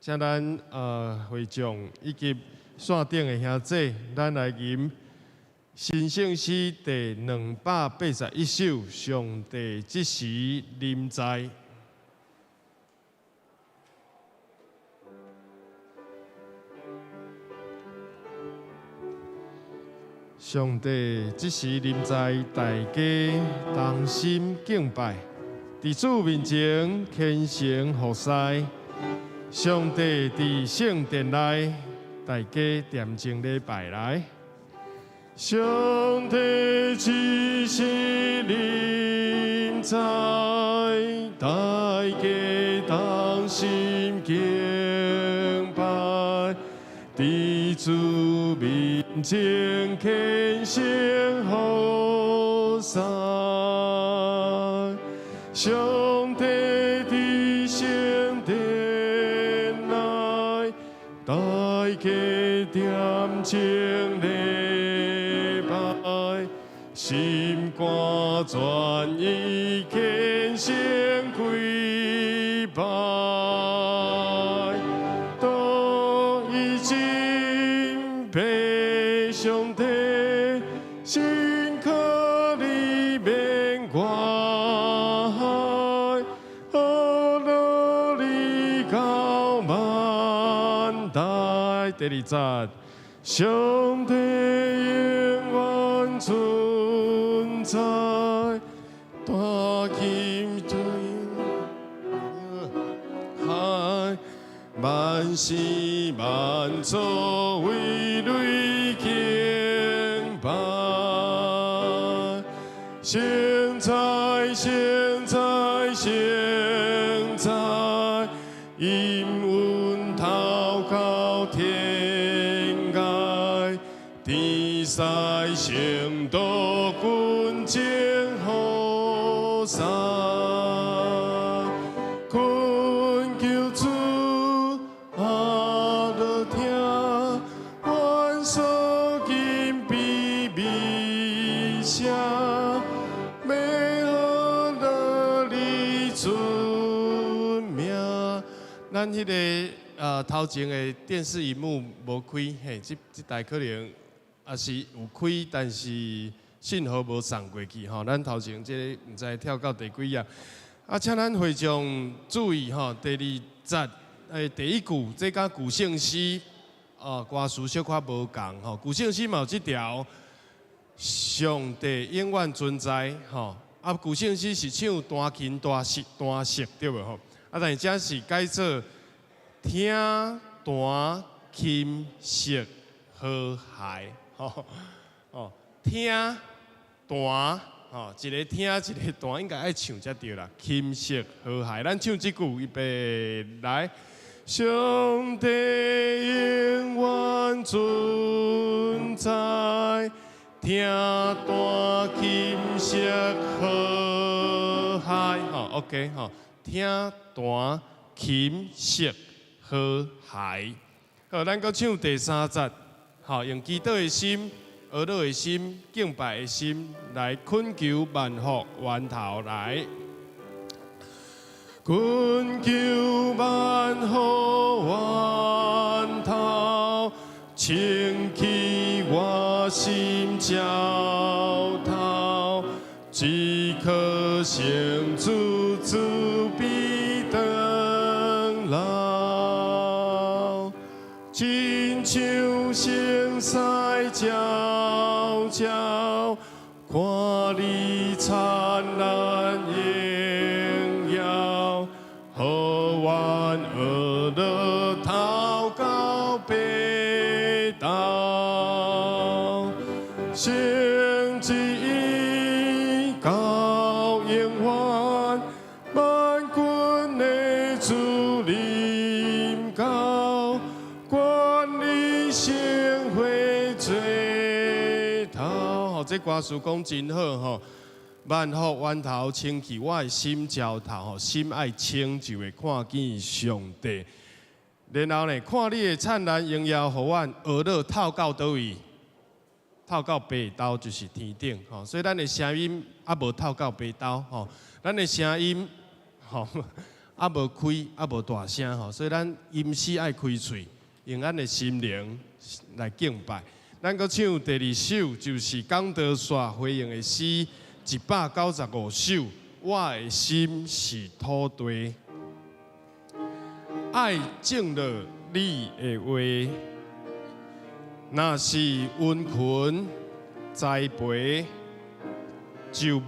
请咱会众以及线顶的兄弟，咱来吟新圣诗第281首《上帝即时临在》。上帝即时临在，大家同心敬拜，伫主面前虔诚服侍。上帝伫圣殿内，大家恬静礼拜来。上帝即时临在，大家同心敬拜，伫主面前虔诚服侍。上帝伫圣殿内，大家恬静礼拜，心肝全意虔诚跪拜，都已经被上帝心可里面关怀，乐里高满带。第二节，上帝永远存在，大金对海，万事万作为雷敬拜。现在，现在，现在，因阮祷告天涯，地塞圣道君前好塞，困求主阿乐听，愿所今比微声，美好乐里尊名。咱迄个头前的电视荧幕无开，嘿，这台可能也是有开，但是信号无送过去吼。咱头前这毋知跳到第几页，请咱会众注意吼，第2节第一句，这甲古圣诗歌词小可无共吼。古圣诗嘛有这条，上帝永远存在吼。古圣诗是唱弹琴、弹瑟对无吼？但是这是改做听弹琴瑟和谐吼听弹一个听一个弹，应该爱唱才对啦。琴瑟和谐，咱唱这句，预备来。上帝永远存在，听弹琴瑟和谐，OK 听弹琴瑟和谐。好，咱搁唱第3节，用祈祷的心、学乐的心、敬拜的心来恳求万福源头来。恳求万福源头，清起我心焦头，只可成主慈悲长老，亲像星西照照，看你灿烂荣耀，好愿学乐祷告拜祷，圣旨意到永远，万军的主临高，管理社会最头。这歌词讲真好吼。万福源头，清起我的心焦头，心爱清就会看见上帝。然后呢，看你的灿烂荣耀，互阮学乐透到倒位？透到北斗就是天顶吼，所以咱的声音无透到北斗吼，咱的声音吼啊无开啊无大声吼，所以咱吟诗爱开嘴，用咱的心灵来敬拜。咱搁唱第二首，就是江德刷回应的诗195首。我的心是土地，爱种了你的话，若是温群栽培，就要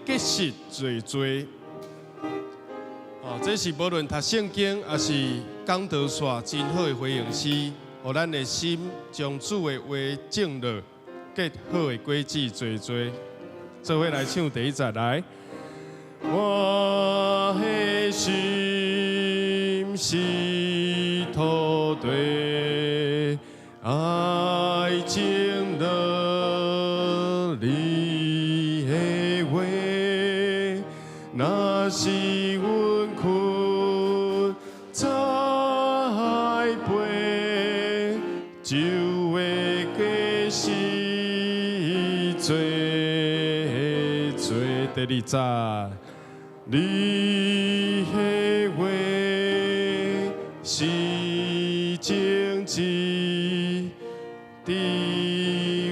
结实多多。哦，这是无论读圣经，还是讲道煞真好的回应诗，互咱的心将主的话种落，结好的果子多多。做伙来唱第一节来。我的心是土地，爱种了你的话，若是阮困栽培，就会结实多多。第二节。你的话是荆棘，在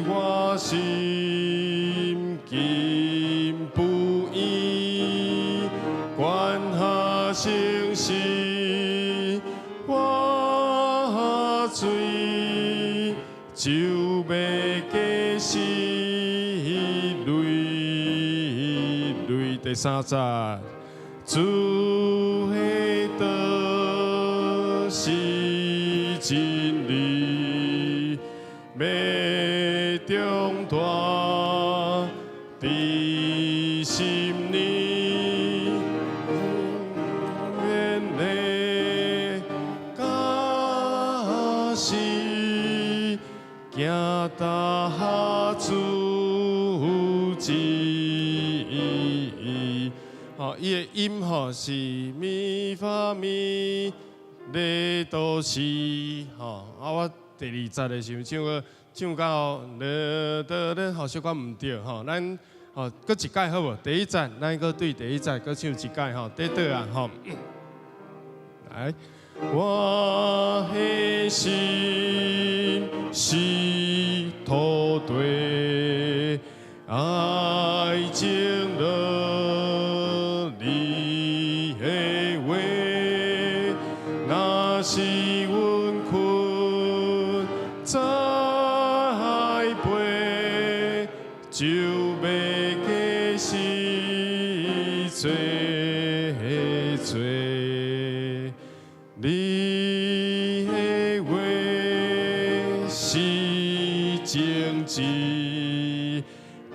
我心紧不移，管下城市我水，就要结实泪。第三节。主的道是真理，要中大在心里，免的假是行大主旨。哦，伊的音吼是咪发咪咧都是吼，我第二节的时候唱到咧，好小可唔对吼，咱吼搁一届好无？第一节咱搁对第一节搁唱一届吼，对啊吼，来，我的心是土地，爱种了。是阮困栽培，就要结实多多。你的话是荆棘，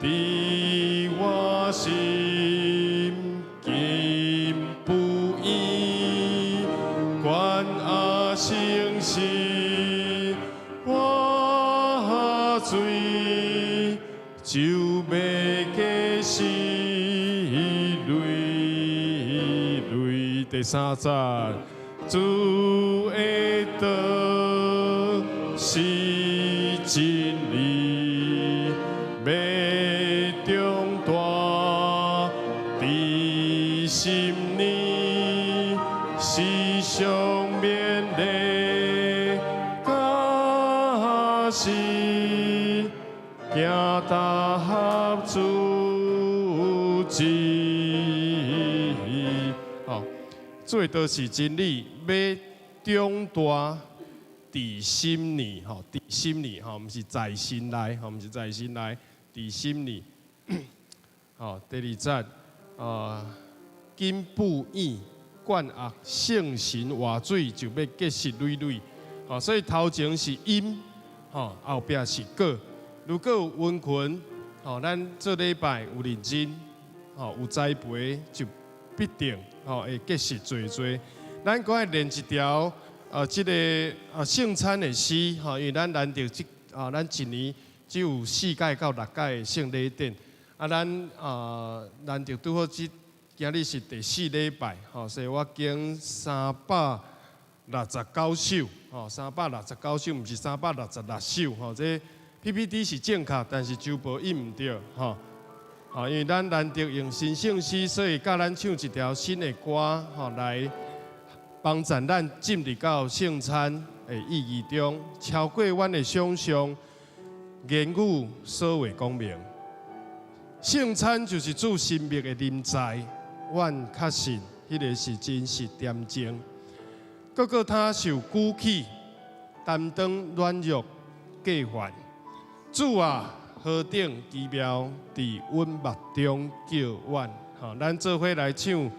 在我心紧不移，管城市我水，就要结实泪。第三节，主的道是真理，要中大在心里，时常勉励，假是行大合主旨。好，做都是真理，要中大伫心里，吼，伫心里，吼，毋是在心内，吼，毋是在心内，伫心里。好，第二节，金不义。灌压圣神活水，就要结实累累。哦，所以头前是因，吼，后壁是果。如果有温群，吼，咱做礼拜有认真，吼，有栽培，就必定吼会结实多多。咱搁爱练一条，即个圣餐的诗，吼，因为咱难得咱一年只有4届到6届的圣礼典，咱难得拄好今日是第4礼拜，吼，所以我经369首，吼，369首，毋是366首，吼，这 PPT 是正确，但是周报印毋对，吼，因为咱难得用新圣诗，所以教咱唱一条新的歌，来帮助咱进入到圣餐的意义中，超过阮的想象，言语所谓讲明。圣餐就是主生命的临在，阮确信迄个是真实恬静。各个他受举起，担当软弱过犯。主啊，何等奇妙，伫阮目中叫阮。咱做伙来唱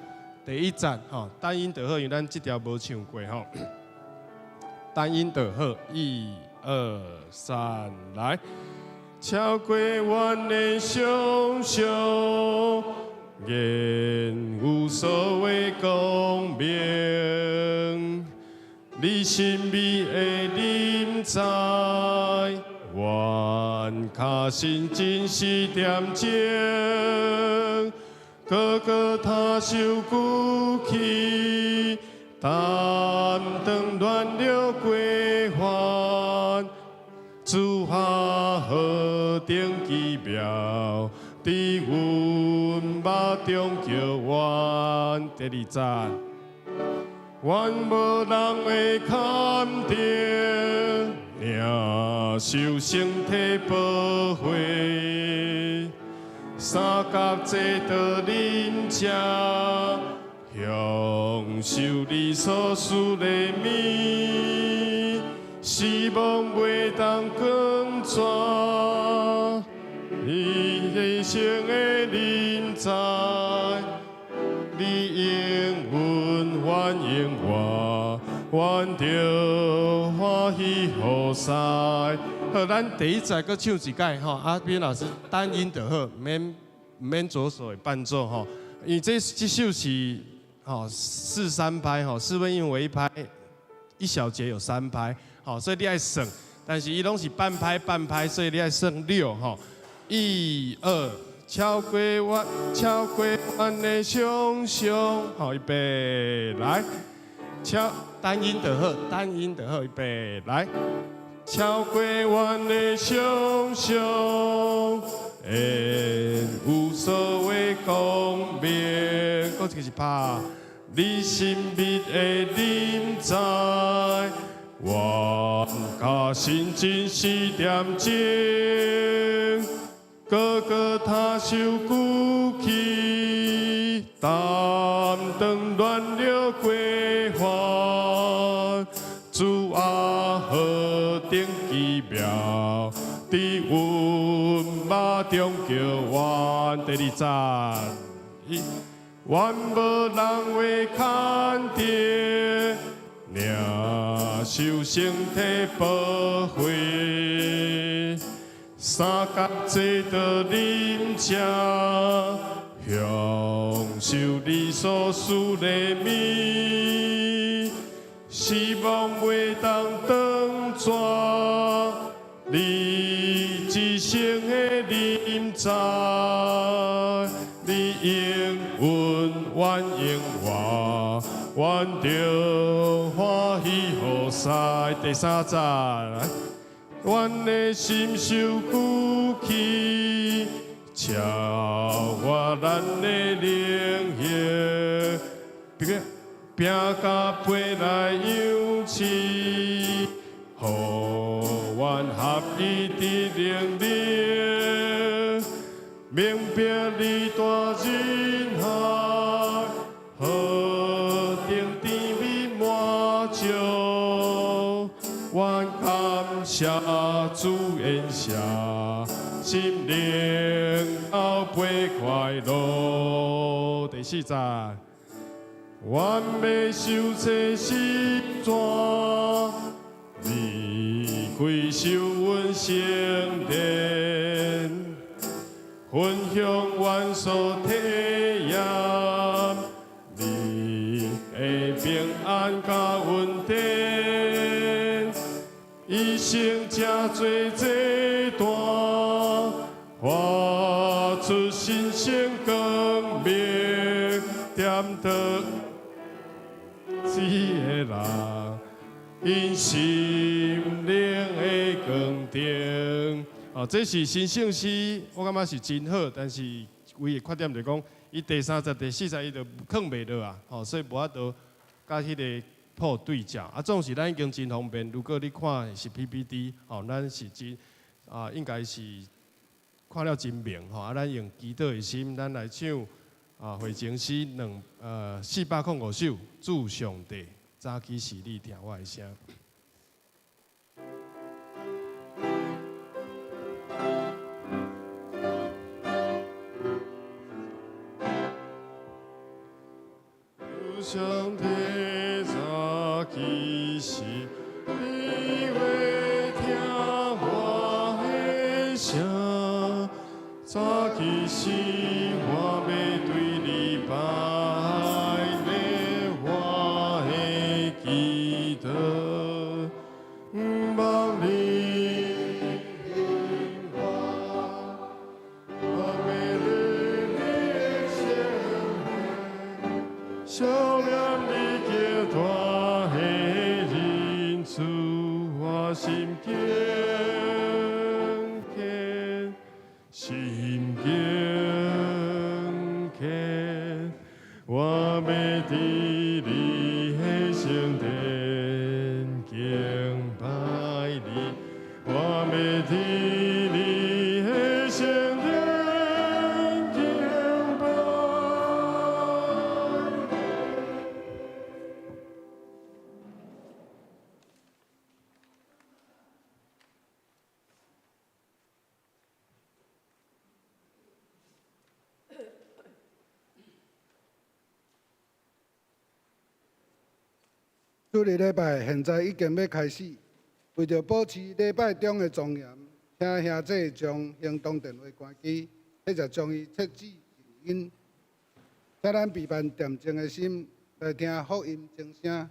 第一站，单音就好，因为咱这条无唱过，单音就好，1、2、3，来。超过阮的想象，言有所谓讲明，你神秘的临在，阮确信真是恬静，个个他受举起，担当乱了归还。主啊，何等奇妙，伫阮目中叫阮。第二站，阮无人会看着，领受身体保护，三甲坐到恁遮，享受你所赐的米。希望袂当光逝，你一生的临在，你应允欢迎我，阮着欢喜好哉。好，咱第一节搁唱一届阿斌老师单音就好，免左手的伴奏因为这首是4/3拍4分音为1拍，1小节有3拍。所以你爱算，但是伊拢是半拍，所以你爱算61、2，超过阮的想象。预备来，单音就好，预备来，超过阮的想象，有所谓讲明。搁一个是拍，你神秘的临在。阮确信真是恬静，个个他受举起，担当乱了归还。主啊，何等奇妙，伫阮目中叫阮。第二站，阮无人会看着。领受身体保护，三甲坐到恁遮，享受你所赐的米，希望袂当断绝，你一生的临在，你应允欢迎我。阮着欢喜好哉。第三站，阮的心受举起，超越咱的灵性，拼甲背来扬起，互阮合一的能力，明白你大人海。阮感谢主恩下，心灵后背快乐。第4站，阮要受这时段，离开受阮圣殿，分享阮所体验，你的平安甲稳定。一生真多这段，画出新鲜光明，点得一个人，因心灵的光定。这是新圣诗，我感觉是真好，但是唯一缺点就是讲，伊第30、第41就藏袂落啊，吼，所以无法度甲迄个铺对照。啊，总是咱已经真方便。如果你看是 PPT， 吼，咱是真应该是看了真明吼。啊，咱用祈祷的心，咱来唱会情诗405首，祝上帝，早起是你听我的声。上帝早起时，你会听我的声。早起时，我要对你摆列我的祈祷，望你听我，我要你想念你叫大的仁慈，我心坚强，心坚强，我要伫你的圣殿敬拜你，我要伫你的圣殿敬拜。主日礼拜现在已经要开始，为着保持礼拜中的庄严，请兄弟将行动电话关机，或者将伊设置静音。请咱备办恬静的心来听福音钟声。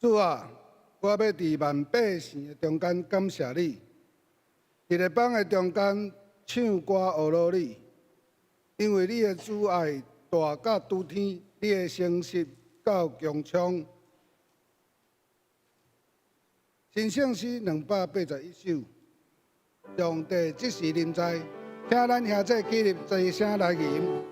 主啊，我要伫万百姓的中间感谢你，伫个帮的中间唱歌学乐你，因为你的主爱大甲拄天，你的诚实到强冲。新圣诗281首，上帝即时临在，请咱兄弟起立，齐声来吟。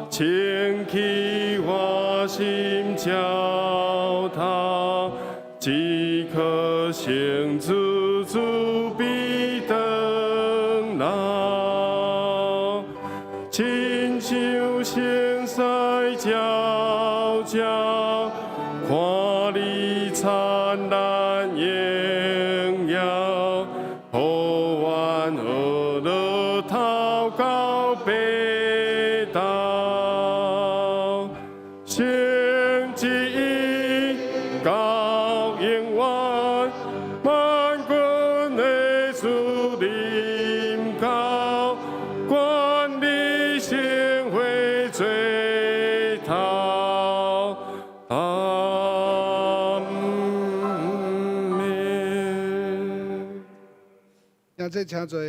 清气我心焦陶，即可行自主必等老。亲像现在皎皎，看你灿烂荣耀，呼唤俄勒祷告北道。献祭高迎万万军的主临高，管理献回追讨。阿门。现在请坐。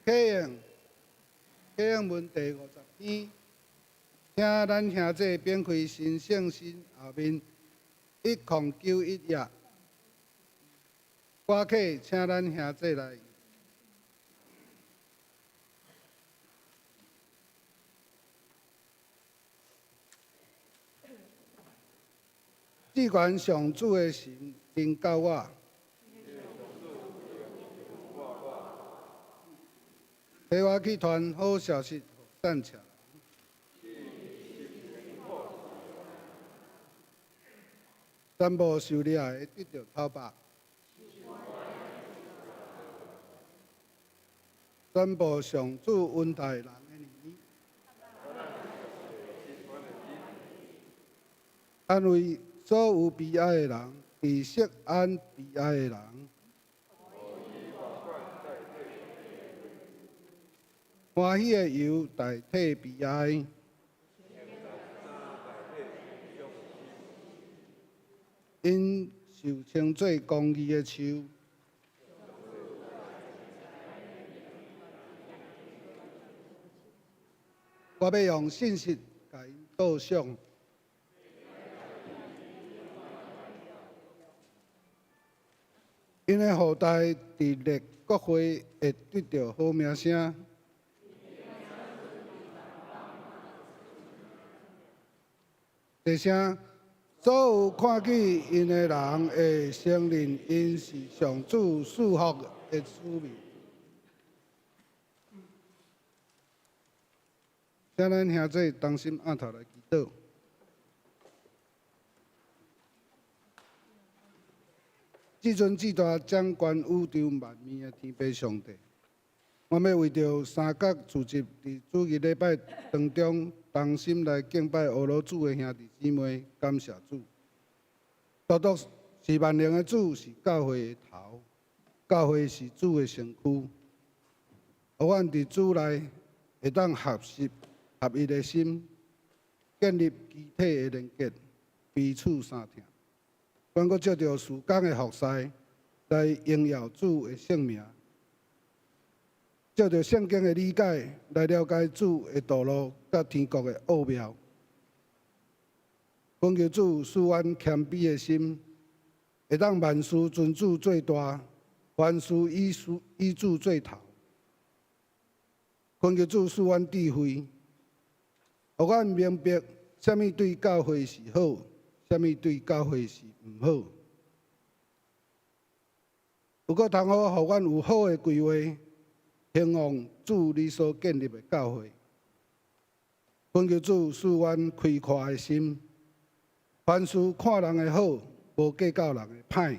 启应文第50篇，请咱兄弟编开新圣经后面109页。歌曲，请咱兄弟来。只愿上主的神临到我。陪我去传好消息，赞谢。宣布受掠的得到讨白。宣布上主恩待人的年。安慰所有悲哀的人，治释安悲哀的人。欢喜的油代替悲哀，因受称作公义的树。我要用信息甲因导赏，因的后代伫列国会会得到好名声。第声，所有看见因的人会承认因是上主赐福的子民。请咱兄弟同心按头来祈祷。至尊至大掌管宇宙万物的天父上帝，我要为着三角聚集伫主日礼拜当中，同心来敬拜俄罗主的兄弟姊妹，感谢主。独独是万能的主，是教会的头，教会是主的身躯。互阮伫主内会当合一的心，建立肢体的连结，彼此相听。阮阁借着时间的服侍，来荣耀主的圣名；借着圣经的理解，来了解主的道路甲天国的奥妙。恳求主使阮谦卑的心，会当万事尊主最大，凡事以主最头。恳求主使阮智慧，互阮明白什么对教会是好，什么对教会是毋好。如果通好，互阮有好的规划，兴旺主你所建立的教会。恳求主使阮开阔的心，凡事看人的好，无计较人的歹。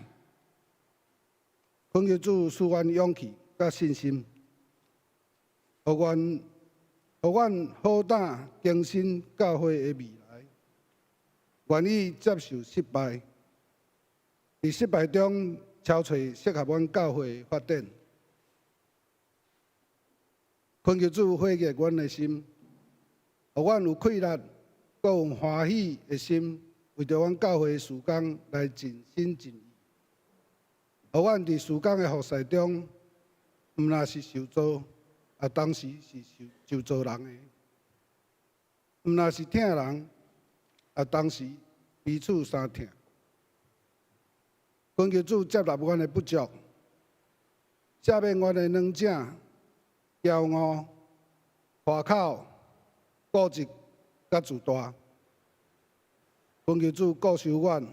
恳求主使阮勇气甲信心，互阮好胆更新教会的未来，愿意接受失败，伫失败中找找适合阮教会的发展。恳求主火热阮的心，互阮有气力，阁有欢喜的心，为着阮教会的事工来尽心尽意。互阮伫事工的服侍中，毋若是受造，也当时是受造人的；毋若是疼人，也当时彼此相疼。恳求主接纳阮的不足，赦免阮的软正、骄傲、夸口、固执甲自大。恳求主顾守阮，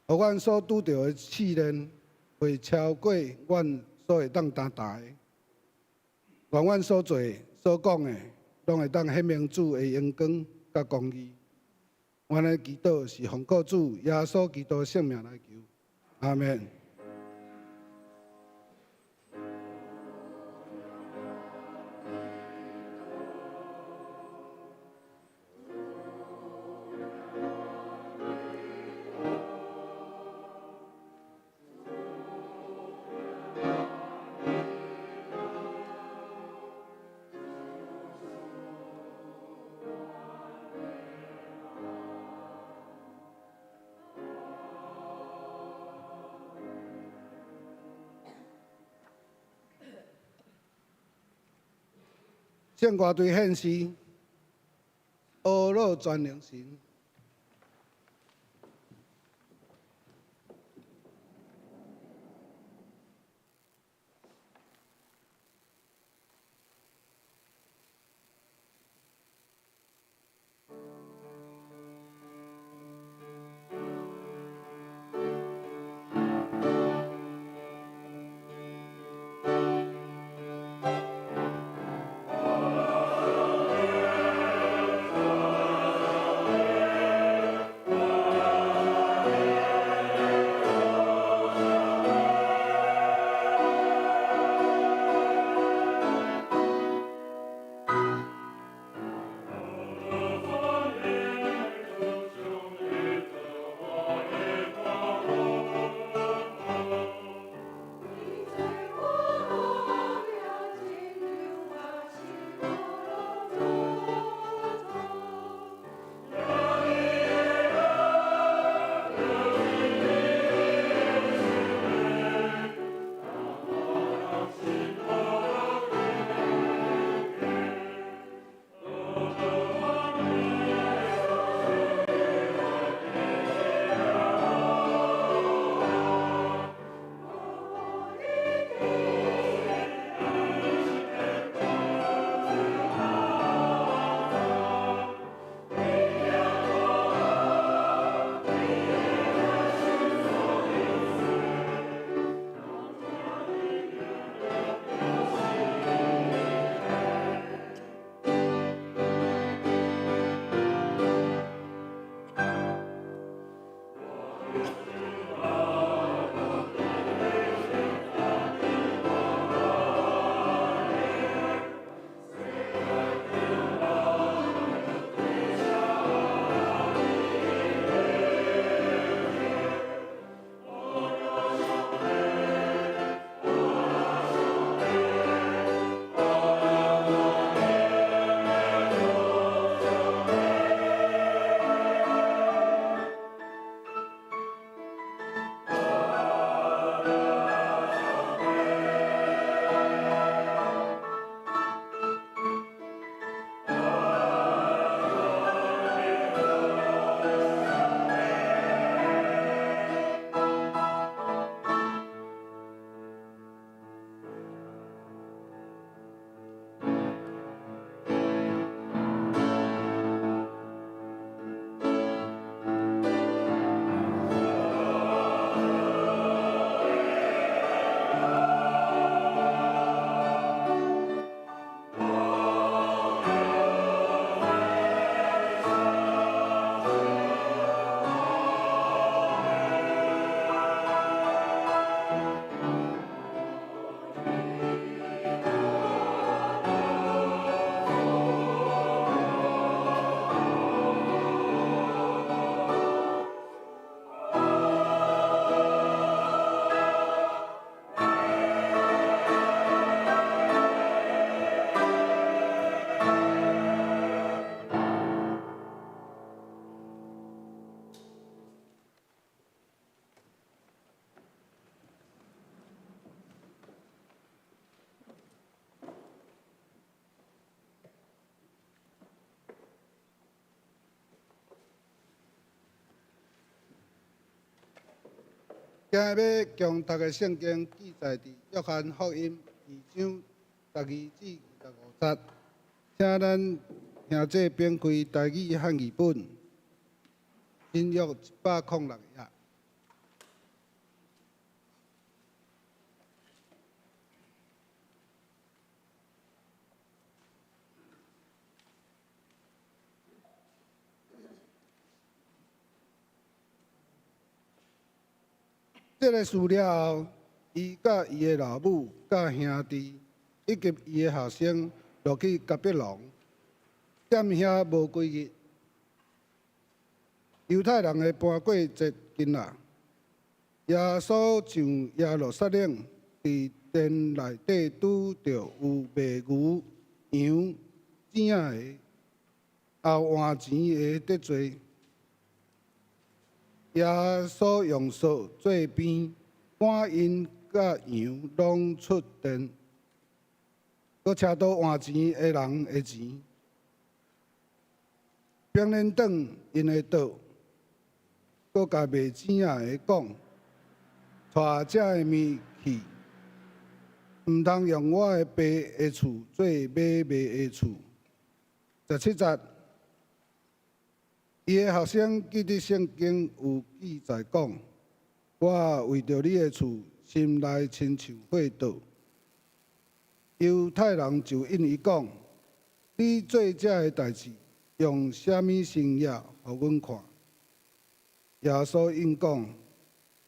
互阮所拄到的试炼，袂超过阮所会当担待的。愿阮所做所讲的，拢会当显明主的荣光甲公义。阮的祈祷是奉靠主耶稣基督的圣名来求，阿门。圣歌队献诗，阿罗全能神。今日要将读的圣经记载伫约翰福音2章12至25节，请咱兄弟编开台语汉语本，新约106页。这个事了后，伊甲伊的老母、甲兄弟以及伊的学生落去甲别龙，踮遐无几日。犹太人的搬过节近啊，耶稣上耶路撒冷，伫殿内底拄着有卖牛、羊、井的，后换钱的得罪。耶稣用扫做边，赶因甲羊拢出殿，搁车倒换钱的人的钱，并连转因的道，搁甲卖钱的讲，带这的物去，毋通用我的爸的厝做买卖的厝。17节。伊的学生记得圣经有记载讲，我为着你的厝，心内亲像火倒。犹太人就因伊讲，你做这的代志，用啥物生业互阮看？耶稣应讲，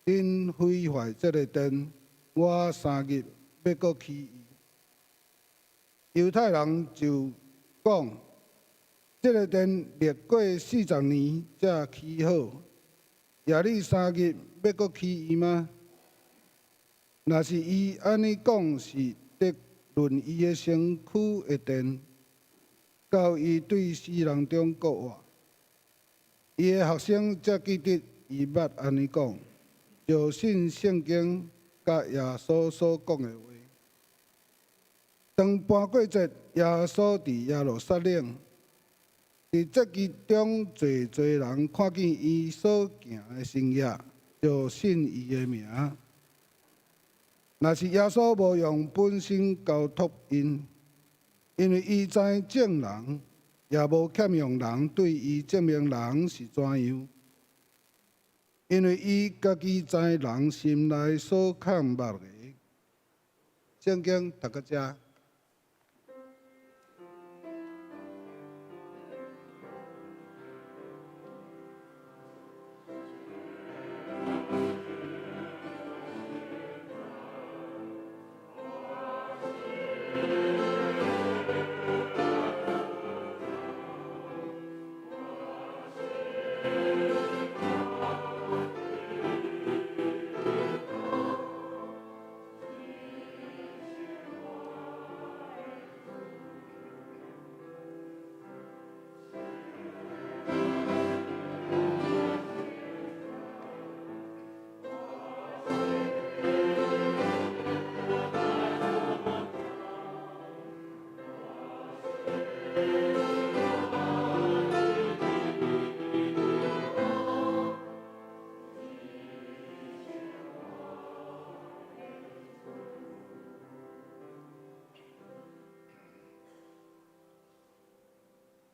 恁毁坏这个殿，我3日要搁起伊。犹太人就讲，这个殿历过40年才起好，也你3日要搁起伊吗？若是伊安尼讲，是得论伊的身躯的殿，到伊对世人中国话。伊的学生才记得伊捌安尼讲，就信圣经甲耶稣所讲的话。当搬过节，耶稣伫耶路撒冷。伫节期中，侪人看见伊所行的生业，就信伊的名。若是耶稣无用本身交托因，因为伊知证人，也无欠用人对伊证明人是怎样，因为伊家己知人心内所看目的。圣经读到这。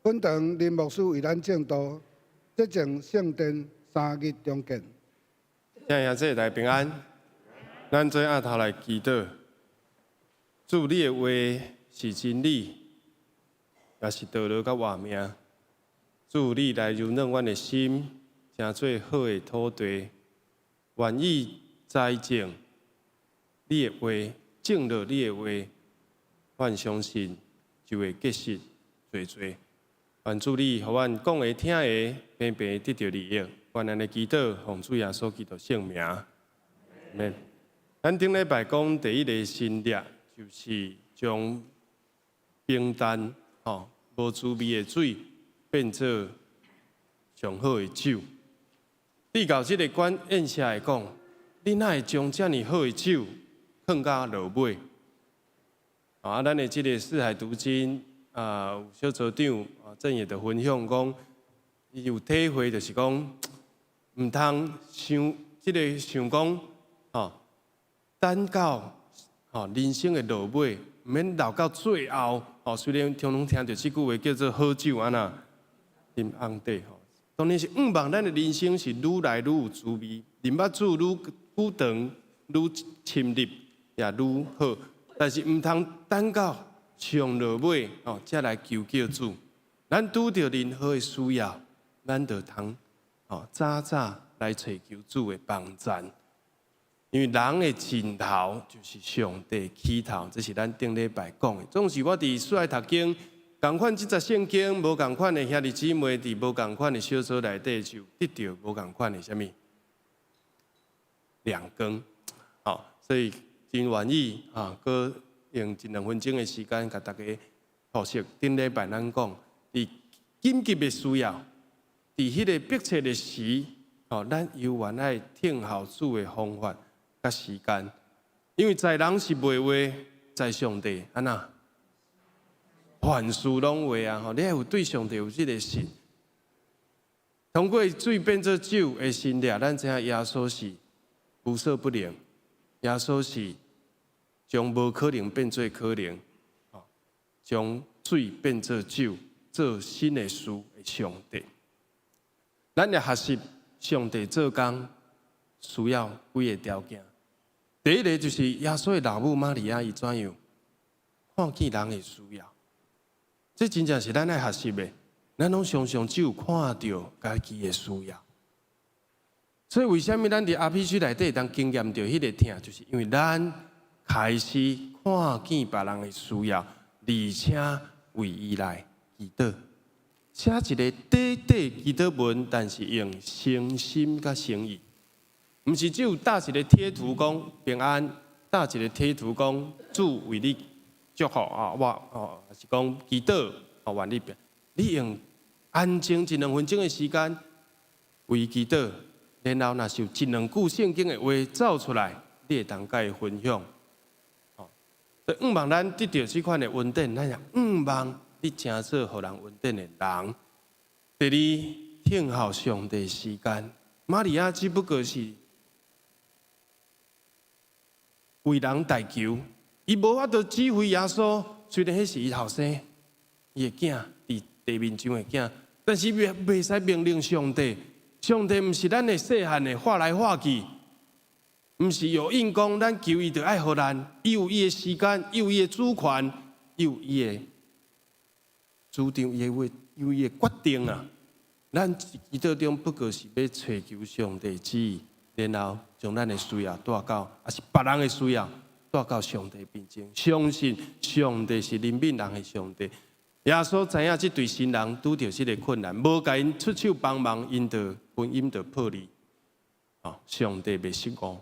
本堂林牧师为咱正道，洁净圣殿3日中见。请兄弟来平安，咱做下头来祈祷。主，你的话是真理，也是道路甲活命。主，你来柔软阮的心，成做好的土地，愿意栽种你的话，种落你的话，阮相信就会结实多多。愿主你，互阮讲的、听的，平平得到利益。愿咱的祈祷，奉主耶稣基督圣名。免。咱顶礼拜讲第一个新律，就是将平淡、无滋味的水变做上好的酒。你到这个宴社来讲，你哪会将遮尔好的酒放到落尾？咱的这个四海读经。有小组长正业的分享讲，伊有体会，就是讲，毋通想，想讲等到人生的落尾，唔免留到最后。虽然常常听到这句话叫做好酒安那啉红茶，当然是希望咱的人生是愈来愈有滋味，啉捌煮愈久长、愈深入也愈好。但是唔通等到上落尾才来求救主。咱拄到任何的需要，咱就通早早来找求主的帮赞。因为人的尽头就是上帝起头，这是咱顶礼拜讲的。总是我伫出来读经，同款即节圣经，无同款的兄弟姊妹伫无同款的小组内底，就得到无同款的什么亮光。所以真愿意搁用一两分钟的时间，甲大家复习顶礼拜咱讲，伫紧急的需要，伫迄个迫切的时，咱犹原爱听候主的方法。甲时间，因为在人是袂话，在上帝安那凡事拢话啊！你要有对上帝有这个信，通过水变做酒的信念，咱知影耶稣是无所不能，耶稣是将无可能变做可能，将水变做酒，做新的事的上帝。咱要学习上帝做工需要几个条件。第一个就是耶稣的老母玛利亚，伊怎样看见人的需要？这真正是咱爱学习的。咱拢常常只有看到家己的需要。所以为什么咱伫RPG内底当经验到迄个疼，就是因为咱开始看见别人的需要，而且为伊来祈祷。写一个短短祈祷文，但是用诚心甲诚意。唔是只有搭一个贴图讲平安，搭一个贴图讲主为你祝福我是讲祈祷愿你变。你用安静一两分钟的时间为祈祷，然后若是有一两句圣经的话走出来，你会当甲伊分享。所以望咱得到这款的稳定，咱也望你成做互人稳定的人。第二，听候上帝时间，玛利亚只不过是为人代求，伊无法度指挥耶稣。虽然迄是伊后生，伊的囝，伫地面上的囝，但是袂使命令上帝。上帝毋是咱的细汉的画来画去，毋是有印讲咱求伊就爱互咱。伊有伊的时间，伊有伊的主权，伊有伊的主张，伊的话，有伊的决定啊。咱祈祷中不过是要祈求上帝旨意。然后将咱的需要带到，也是别人的需要带到上帝面前。相信上帝是怜悯人的上帝。耶稣知影这对新人拄到这个困难，无甲因出手帮忙，因就婚姻就破裂。上帝袂失望，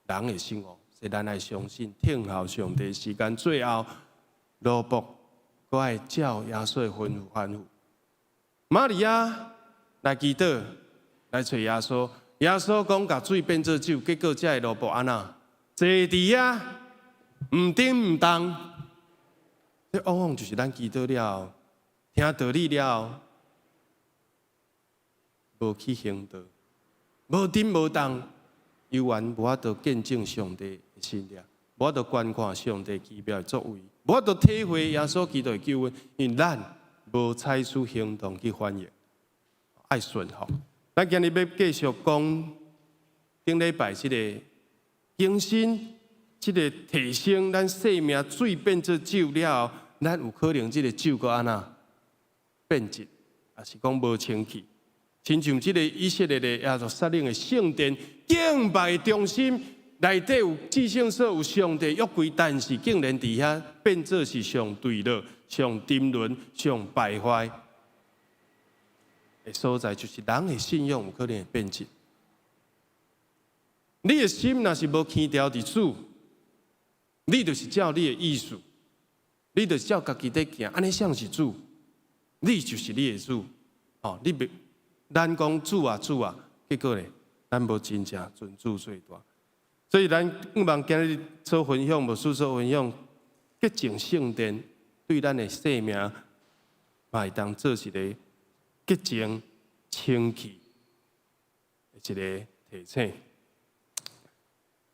人会失望，所以咱爱相信，听候上帝时间，最后罗卜搁爱照耶稣的吩咐吩咐。玛利亚来祈祷，来找耶稣。耶稣讲甲水变做酒，结果这个萝卜安那坐伫遐，唔叮唔当。这往往就是咱祈祷了，听道理了，无去行道，无叮无当，犹原无法度见证上帝的信念，无法度观看上帝奇妙的作为，无法度体会耶稣基督的救恩，因为咱无采取行动去反映，爱顺服。咱今日要继续讲顶礼拜这个更新，这个提升咱生命水变做酒了后，咱有可能这个酒搁安那变质，也是讲无清气。亲像这个以色列的亚述撒冷的圣殿，敬拜中心内底有至圣所，有上帝约柜，但是竟然伫遐变做是上堕落、上沉沦、上败坏。的所在就是人的信仰有可能会变质。你的心若是无牵调伫主，你就是照你的意思，你就是照家己在行，安尼像是主，你就是你的主。你别咱讲主啊主啊，结果咧，咱无真正尊主最大。所以咱希望今日做分享，无事做分享，洁净圣殿对咱的生命，嘛会当做一个洁净、清气的一个提醒。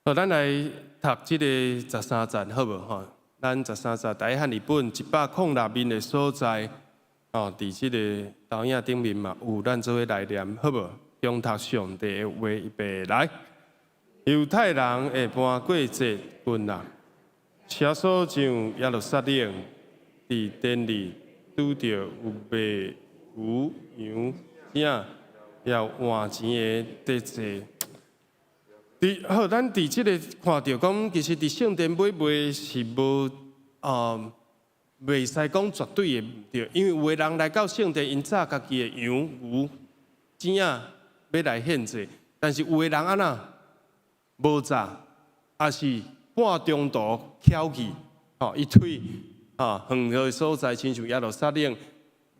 好，咱来读这个13站，好无吼？咱13站第一汉语本106面的所在，哦，伫这个投影顶面嘛，有咱做伙来念，好无？中读上帝的话预备来。犹太人会搬过节棍啊，车所上耶路撒冷，伫殿里拄着有卖牛羊正要换钱的地者。好，咱伫即个看到讲，其实伫圣殿买卖是无袂使讲绝对的毋对，因为有的人来到圣殿，因早家己的羊牛正要来献祭，但是有的人安那无早，也是半中途翘去，伊腿远去的所在，亲像耶路撒冷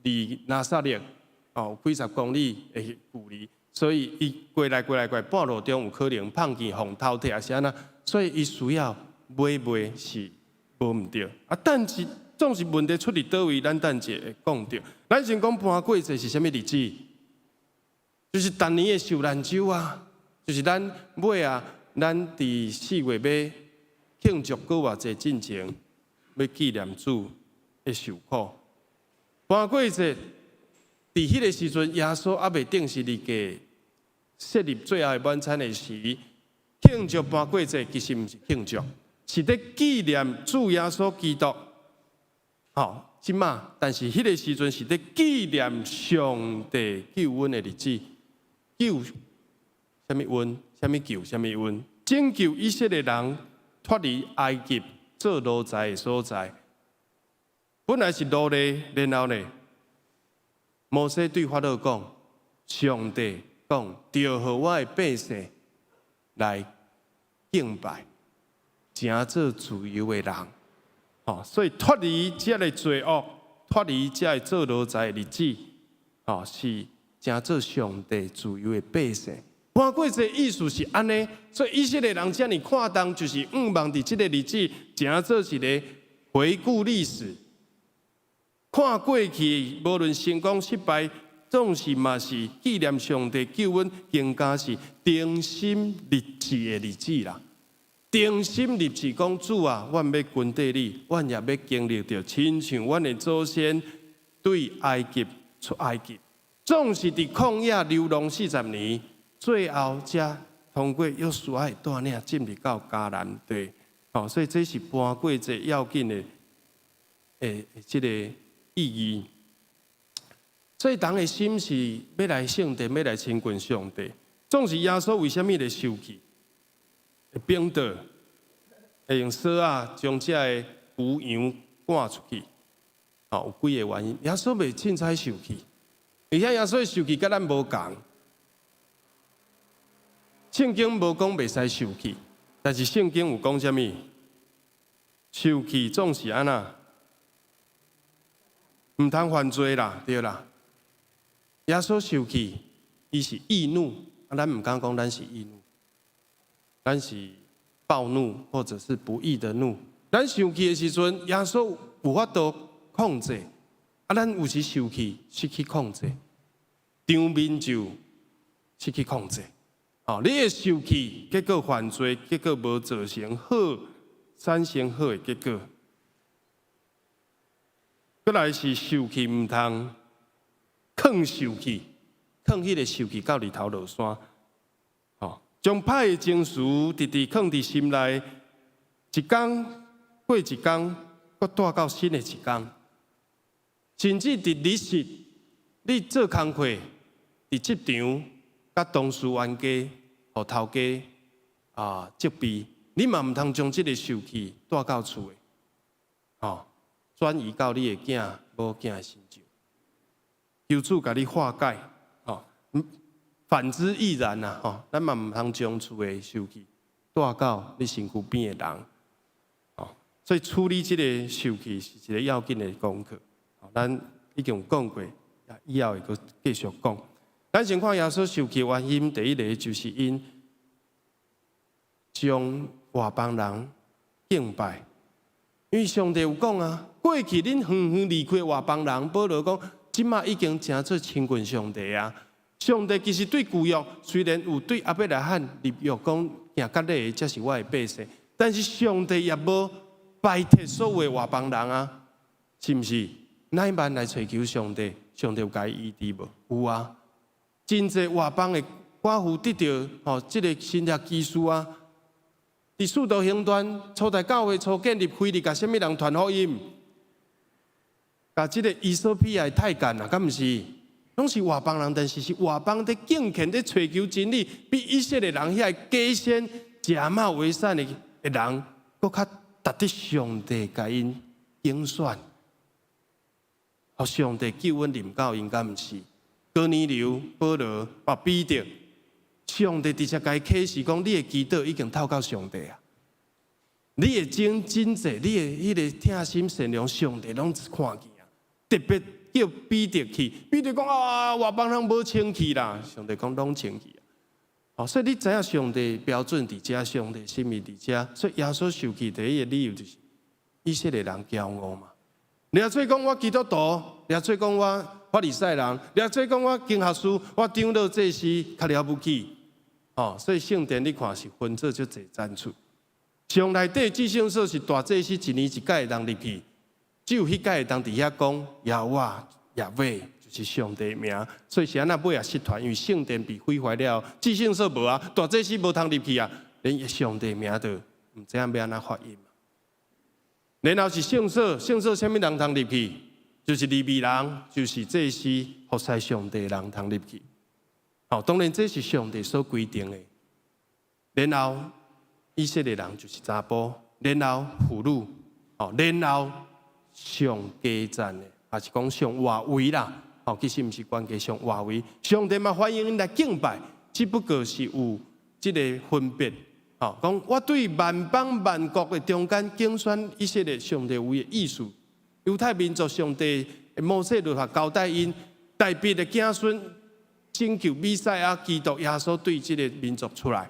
离拿撒勒有几十公里的距离。所以，伊过来，半路中有可能碰见风头铁是安那，所以伊需要买卖是无毋对。但是总是问题出伫倒位，咱等者会讲到。咱先讲搬过节是啥物日子？就是逐年的受难周啊，就是咱尾啊，咱伫4月要庆祝过偌济进前，要纪念主的受苦。搬过节。伫迄个时阵，耶稣还未定是立个设立最后的晚餐的时，庆祝搬过节，其实毋是庆祝，是伫纪念主耶稣基督。即马，但是迄个时阵是伫纪念上帝救恩的日子，救什么恩？什么救？什么恩？拯救以色列人脱离埃及做奴才的所在，本来是奴隶，然后呢？摩西对法老讲：“上帝讲，要和我的百姓来敬拜，正做自由的人。”所以脱离这个罪恶，脱离这个做奴才的日子，是正做上帝自由的百姓。搬过节意思是安尼，所以以色列人这样看重，就是望伫这个日子，正做一个回顾历史。看过去，无论成功失败，总是嘛是纪念上帝救恩，更加是定心立志的日子啦。定心立志讲主啊，阮要跟对你，阮也要经历着，亲像阮的祖先对埃及出埃及，总是伫旷野流浪40年，最后才通过约书亚带领进入到迦南地。所以这是搬过节要紧的，这个。意义，所以人的心是要来圣殿，要来亲近上帝。总是耶稣为什么会受气？会冰倒，会用绳啊将这个牛羊赶出去。有几个原因。耶稣袂凊彩受气，而且耶稣的受气甲咱无共。圣经无讲袂使受气，但是圣经有讲什么？受气总是安那。唔通犯罪啦，对啦。耶稣受气，伊是易怒，咱唔敢讲咱是易怒，咱是暴怒或者是不义的怒。咱受气的时阵，耶稣有法度控制，咱有时受气失去控制，场面就失去控制。你会受气，结果犯罪，结果无造成好产生好的结果。再来是受气唔通，抗受气，抗迄个受气到日头落山，将歹的情绪直直藏伫心内，一天过一天，搁带到新的一天，甚至伫日时，你做工课伫职场，甲同事冤家、互头家责备，你嘛唔通将即个受气带到厝的，转移到你的囝某囝的身上，求主甲你化解，反之亦然呐，咱嘛唔通将厝的受气带到你身躯边的人，所以处理这个受气是一个要紧的功课。咱已经有讲过，以后会阁继续讲。咱先看耶稣受气原因，第一个就是因将外邦人敬拜。因为上帝有讲啊，过去恁远远离开外邦人，保罗讲，即马已经正做亲近上帝啊。上帝其实对旧约虽然有对亚伯拉罕立约讲行甲你的，才是我的百姓，但是上帝也无拜托所有的外邦人啊，是毋是？乃慢来寻求上帝，上帝有甲伊医治无？有啊，真侪外邦的寡妇得到即个新约基础啊。伫使徒行传初代教会初建立腓利，甲什么人传福音？甲即个伊索比亚的太监啊，敢毋是？拢是外邦人，但是是外邦在敬虔、在追求真理，比以色列人遐假先假冒为善的人，搁较值得上帝甲因拣选，互上帝救恩临到因，敢毋是？哥尼流、保罗、彼得，上帝直接甲伊启示讲：你的祈祷已经透到上帝啊！你的真济，你的迄个贴心善良，上帝拢看见啊！特别叫彼得去，彼得讲啊，外邦人无清气啦，上帝讲拢清气啊！所以你知影上帝标准伫遮，上帝心意伫遮，所以耶稣受气第一个理由就是以色列人骄傲嘛。你要做讲我基督徒，你要做讲我法利赛人，你要做讲我经学士，我长老祭司较了不起。所以圣殿你看是分做足侪赞处。上内底至圣所是大祭司一年一届会当入去。只有迄届会当伫遐讲耶和华耶尾，就是上帝名，所以是安那尾也失传，因为圣殿被毁坏了，至圣所无啊，大祭司无通入去啊，连上帝名都唔知影要安那发音。然后是圣所，圣所啥物人通入去？就是利未人，就是祭司服侍上帝人通入去。当然这是上帝所规定的。然后以色列人就是查甫，然后妇女，然后上家赞的，还是讲上外围啦？其实毋是关键上外围，上帝嘛欢迎因来敬拜，只不过是有即个分别。讲我对万邦万国的中间竞选以色列上帝有的意思。犹太民族上帝摩西律法交代因代笔的子孙拯救弥赛亚基督耶稣对这个民族出来。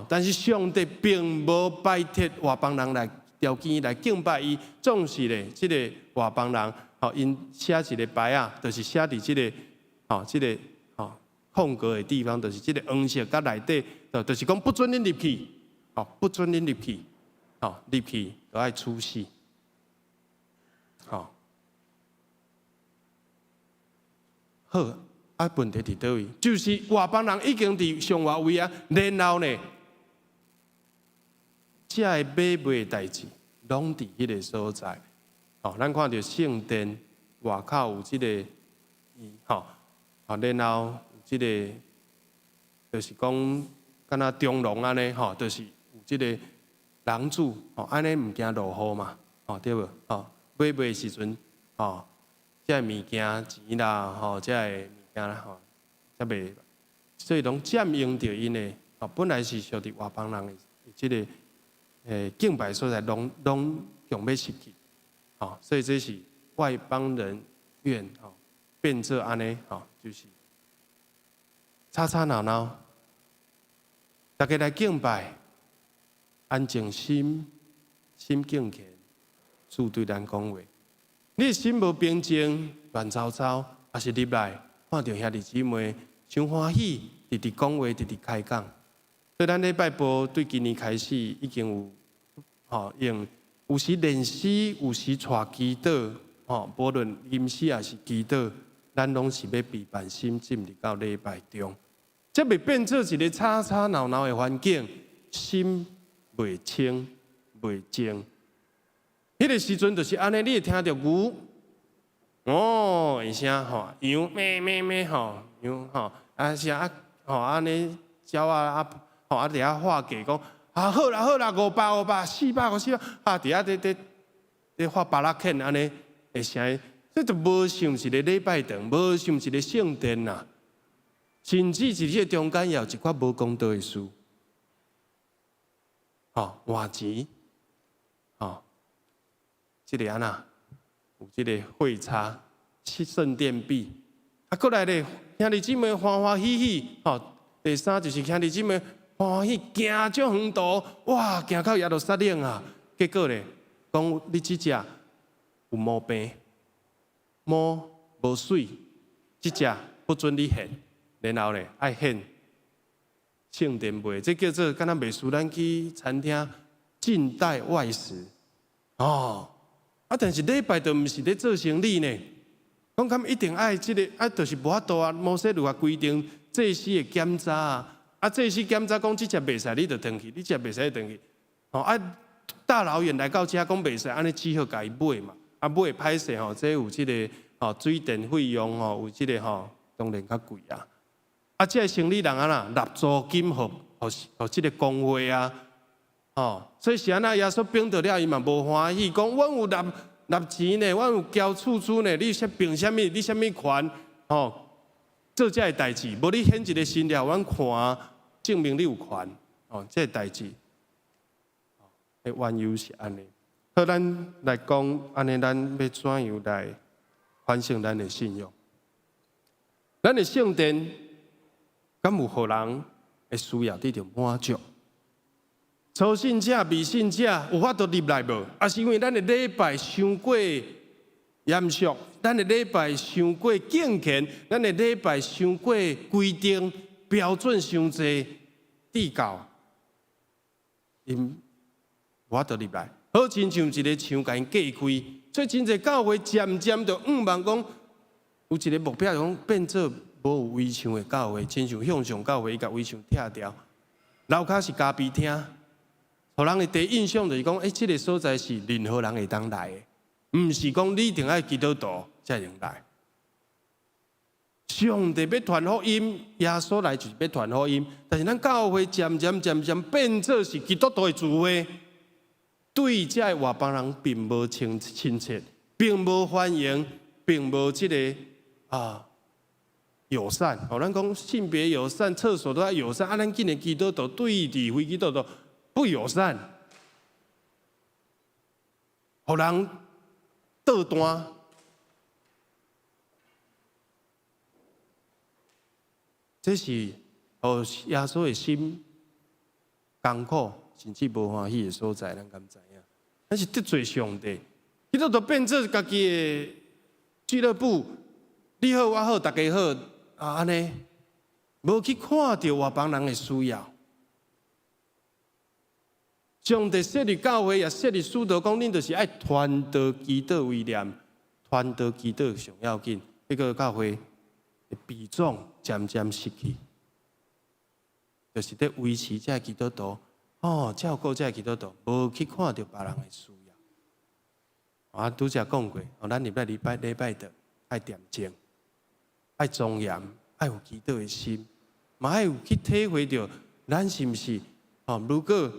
但是上帝并无拜托外邦人来条件来敬拜伊，总是咧，即个外邦人，因写一个牌啊，就是写伫即个，即个，空格的地方，就是即个黄色甲内底，就是讲不准恁入去，不准恁入去，入去就爱处死，好，问题伫倒位？就是外邦人已经伫上外围啊，然后呢？这个买卖的代志，拢伫迄个所在。咱看到圣殿外口有即个，然后有即个，就是讲，敢若中廊安尼，就是有即个廊柱，安尼毋惊落雨嘛，对无？买卖的时阵，这物件钱啦，这个物件啦，才袂，所以拢占用着因的，本来是属伫外邦人的即个。敬拜所在拢用要失去，所以这是外邦人愿变做安尼，就是吵吵闹闹，大家来敬拜，安静心敬虔，主对咱讲话。你的心无平静，乱糟糟，还是入来看到兄弟姊妹真欢喜，直直讲话，直直开讲。所以咱礼拜部对今年开始已经有。用有时练习，有时带祈祷，无论吟诗还是祈祷，咱拢是要备办心进入到礼拜中，这袂变做一个吵吵闹闹的环境，心袂清袂静。迄个时阵就是安尼，你会听到牛一声羊咩咩咩羊是安尼鸟啊伫遐画价讲。好啦好啦，500、400、400，伫遐伫发巴拉肯安尼的声音，这就无像是咧礼拜堂，无像是咧圣殿呐，甚至是这中间也有一寡无公道的事，换钱，这个安那有这个汇差，圣殿币，过来咧，兄弟姊妹欢欢喜喜，第三就是兄弟姊妹。欢喜行足远途，哇！行到耶路撒冷啊！结果咧，讲你即只有毛病，毛无水，即只不准你献。然后呢爱献圣殿卖，这叫做敢若袂输咱去餐厅近代外食哦。但是礼拜就毋是咧做生意呢，讲敢一定爱即个就是无法度啊。摩西律法规定祭司的检查祭司检查讲即只袂使，你就转去；你只袂使转去。大老远来到遮讲袂使，安尼只好家己买嘛。买歹势这有即个水电费用有即个当然较贵啊。即个生意人纳租金互即个工会所以是安那耶稣兵到了，伊嘛无欢喜，讲阮有纳钱呢，阮有交厝租呢，你凭什么？你什么权？做这个代志，无你显一个新了，阮看证明你有权。这个代志，缘由是安尼。好，咱来讲安尼，咱要怎样来反省咱的信用？咱的圣殿，敢有互人的需要得到满足？初信者、未信者有法度入来无？还是因为咱的礼拜伤过严肃，咱的礼拜伤过敬虔，咱的礼拜伤过规定标准伤济，地教因无法度入来。好，亲像一个墙甲因隔开，所以真侪教会渐渐就望讲有一个目标，讲变做无有围墙的教会，亲像向上教会，伊甲围墙拆掉，楼骹是咖啡厅。互人的第一印象就是讲，这个所在是任何人会当来的，唔是讲你一定要基督徒才能来。上帝要传福音，耶稣来就是要传福音，但是咱教会渐渐变做是基督徒的聚会，对这外邦人并无亲切，并无欢迎，并无这个友善。咱讲性别友善，厕所都要友善，咱今日基督徒对伫非基督徒不友善，互人倒单，这是互耶稣的心艰苦，甚至无欢喜的所在，咱敢知影？咱是得罪上帝，基督徒变做家己的俱乐部，你好我好，大家好安尼，无去看到外邦人的需要。上帝设立教会，也设立使徒，讲恁就是爱传道基督为念，传道基督上要紧。这个教会的比重渐渐失去，就是在维持这基督徒，照顾这基督徒，无去看到别人的需要。拄则讲过，咱礼拜的爱恬静，爱庄严，爱有基督的心，嘛爱有去体会到咱是毋是？如果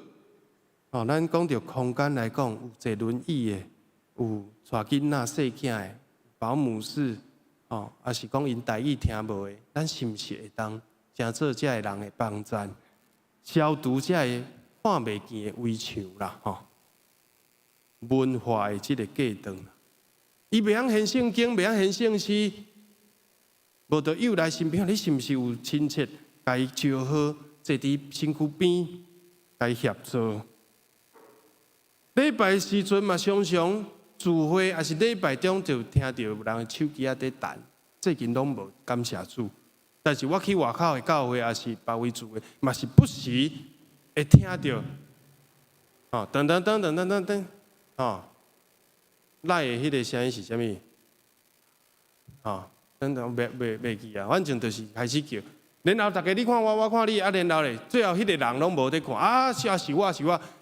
咱讲到空间来讲，有坐轮椅的，有带囡仔、细囝的，保姆室，还是讲因台语听无的，咱是毋是会当真做这个人的帮站，消除这个看袂见的围墙啦？文化的这个隔断，伊袂晓现圣经，袂晓现圣诗，无就诱来身边，你是毋是有亲切，甲伊招好，坐伫身躯边，甲伊协作。礼拜时阵嘛，常常聚会，还是礼拜中就听到有人的手机在弹，最近拢无感谢主。但是我去外口的教会，还是别位聚会，嘛是不时会听到，等，赖的迄个声音是啥物？等，袂记啊，反正就是开始叫。然后大家你看我，我看你，然后咧，最后迄个人拢无在看，是我，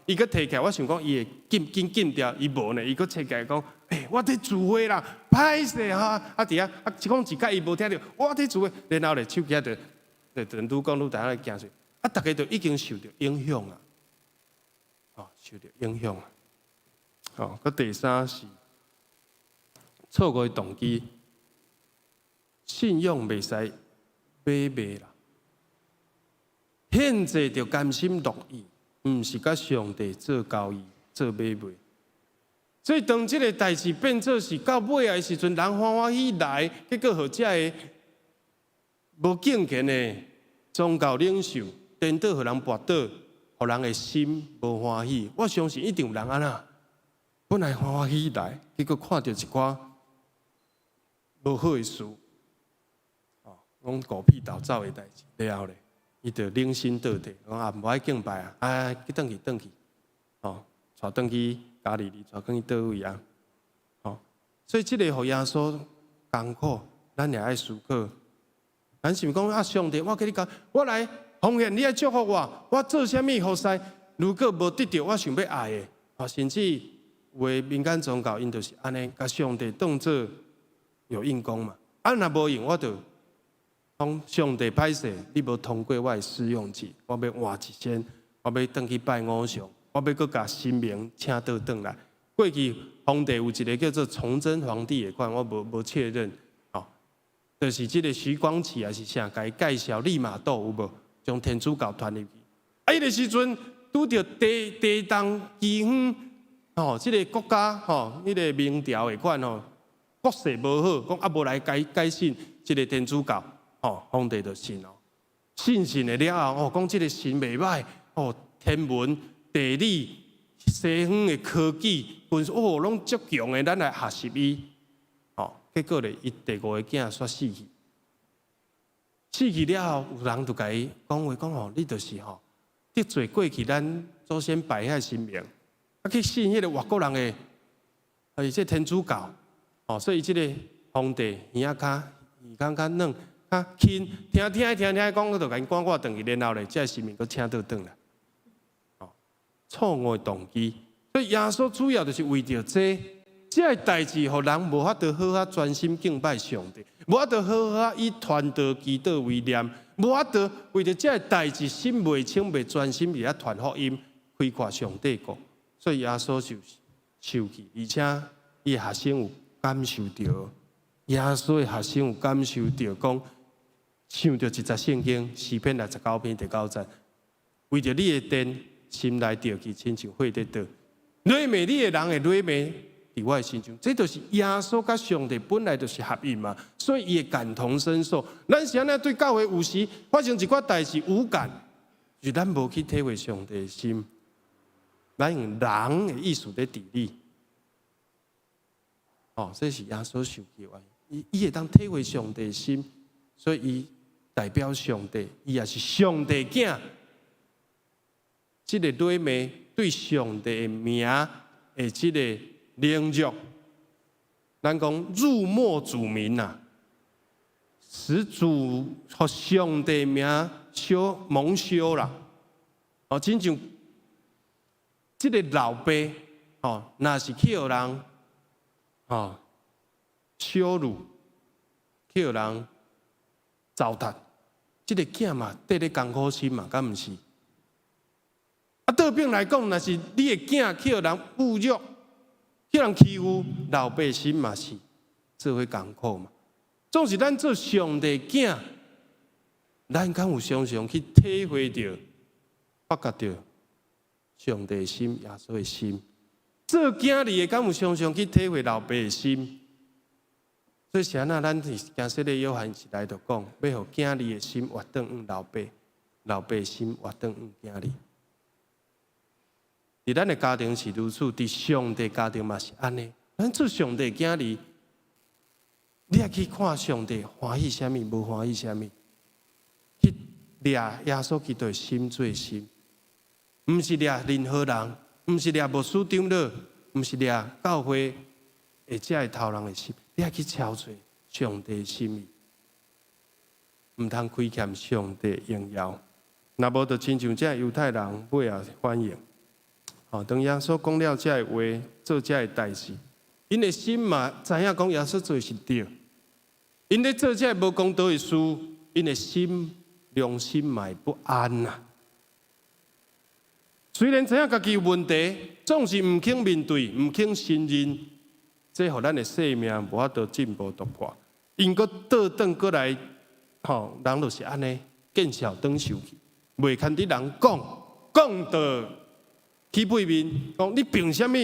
伊搁摕起来，我想讲伊会禁掉，伊无呢，伊搁摕起来讲，我伫聚会啦，歹势伫啊，讲一摆伊无听到，我伫聚会，然后咧手机就愈讲愈大咧行出，大家就已经受到影响啊，受到影响啊。第三是错误的动机，信用袂使买卖啦。现在就甘心乐意，毋是甲上帝做交易、做买卖。所以当这个代志变做是到尾的时阵，人欢喜来，结果互这个无敬虔的宗教领袖颠倒，互人跋倒，互人的心无欢喜。我相信一定有人安那，本来欢喜来，结果看到一寡无好的事。讲狗屁倒灶的代志，了后咧，伊就领心倒地，讲啊，无爱敬拜啊，啊，去转去，哦，带转去家里，带转去倒位啊，哦，所以这个互耶稣艰苦，咱也爱思考。咱是毋讲啊，上帝，我跟你讲，我来奉献，你爱祝福我，我做啥物好势？如果无得到我想要爱的，啊，甚至有的民间宗教，因就是安尼，甲上帝当作有应公嘛。啊，若无用，我就讲上帝歹势，你无通过我的试用期，我要换一仙，我要转去拜偶像，我要搁甲神明请倒转来。过去皇帝有一个叫做崇祯皇帝的款，我无确认。就是这个徐光启还是啥，甲伊介绍利玛窦有无？将天主教传入去。啊，迄个时阵拄着地动饥荒，吼，这个国家吼，迄个明朝的款吼，国势无好，讲啊无来改信这个天主教，吼，皇帝就信哦。信的了后，哦，讲这个神袂歹，哦，天文、地理、西方的科技，分哦，拢足强的，咱来学习伊。结果咧，伊第5个囝煞死去。死去了后，有人就甲伊讲话，讲吼，你就是吼得罪过去咱祖先拜遐神明，啊去信迄个外国人的，而且天主教，哦，所以即个皇帝耳仔较软，较轻，听讲，我就甲因赶我转去，然后咧，这神明佫请倒转来，哦，错误的动机。所以耶稣主要就是为着这。这个代志，互人无法度好好专心敬拜上帝，无法度好好以传道祈祷为念，无法度为着这个代志心未清、未专心伫遐传福音、开阔上帝国，所以耶稣就受气，而且伊学生有感受到，耶稣的学生有感受到，讲想到一节圣经诗篇69篇第9节，为着你的殿，心内着去，亲像火在倒，软弱你的人会软弱。伫我的心中，这就是耶稣甲上帝本来就是合一嘛，所以伊会感同身受。咱是安尼对教会有时发生一寡代志无感，就是咱无去体会上帝的心，咱用人的意思在治理。哦，这是耶稣受气的原因。伊会当体会上帝的心，所以伊代表上帝，伊也是上帝囝。这个软弱对上帝的名的这个。凌辱，咱讲辱没主名呐，使主和上帝名蒙羞啦。哦，亲像这个老爸，哦，若是去互人，哦，羞辱，去互人糟蹋，这个囝嘛，得咧艰苦心嘛，敢毋是？啊，倒边来讲，若是你的囝去互人侮辱。叫人欺负老百姓嘛是做伙艰苦嘛，总是咱做上帝囝，咱敢有常常去体会到、发觉到上帝的心、耶稣的心。做囝儿的敢有常常去体会老爸的心。所以是安那，咱是今世的约翰时代就讲，要互囝儿的心活转往老爸，老爸的心活转往囝儿。伫咱的家庭是如此，伫上帝家庭嘛是安尼。咱做上帝囝儿，你也去看上帝欢喜啥物，无欢喜啥物，去掠耶稣基督的心做心，毋是掠任何人，毋是掠牧师长老，毋是掠教会或者的头人的心，你也去敲找上帝的心意，毋通亏欠上帝的荣耀。若无，就亲像这犹太人尾后反应。哦，当耶稣讲了这个话，做这个代志，因的心嘛知影讲耶稣做的是对，因咧做这个无公道的事，因的心良心嘛会不安呐。虽然知影家己有问题，总是唔肯面对，唔肯承认，这互咱的生命无法度进步突破。因搁倒转过来，吼，人就是安尼，见笑转受气，袂堪伫人讲到。起背面讲，你凭什么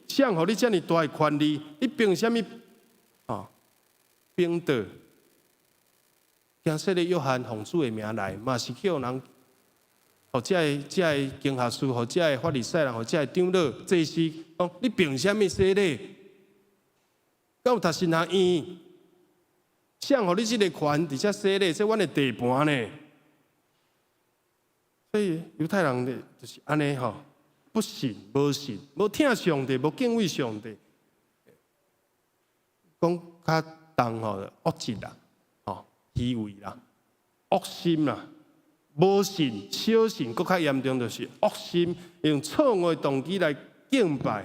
谁互你这么大的权利？你凭什么？哦，秉道。今说的约翰奉主的名来，嘛是叫人，或者个经学士，或者个法利赛人，或者个长老、祭司，讲你凭什么说咧？敢有读神学院？谁互你这个权，伫遮洗礼，这阮的地盘呢？所以犹太人咧就是安尼吼，不信、无信、无听上帝、无敬畏上帝，讲较重吼恶质啦，吼虚伪啦，恶心啦。无信、小信，更较严重就是恶心，用错误的动机来敬拜，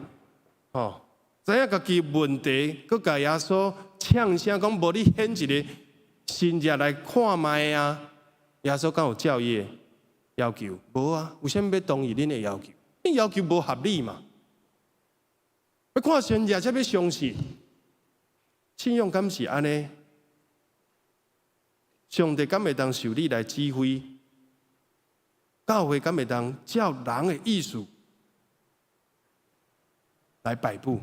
吼，知影家己问题，搁甲耶稣呛声讲，无你显一个新日来看卖啊？耶稣敢有照伊的要求？无啊，为什么要同意恁的要求？恁要求无合理嘛？要看新日才要相信，信仰敢是安尼？上帝敢会当受你来指挥？教会敢会当照人的意思来摆布？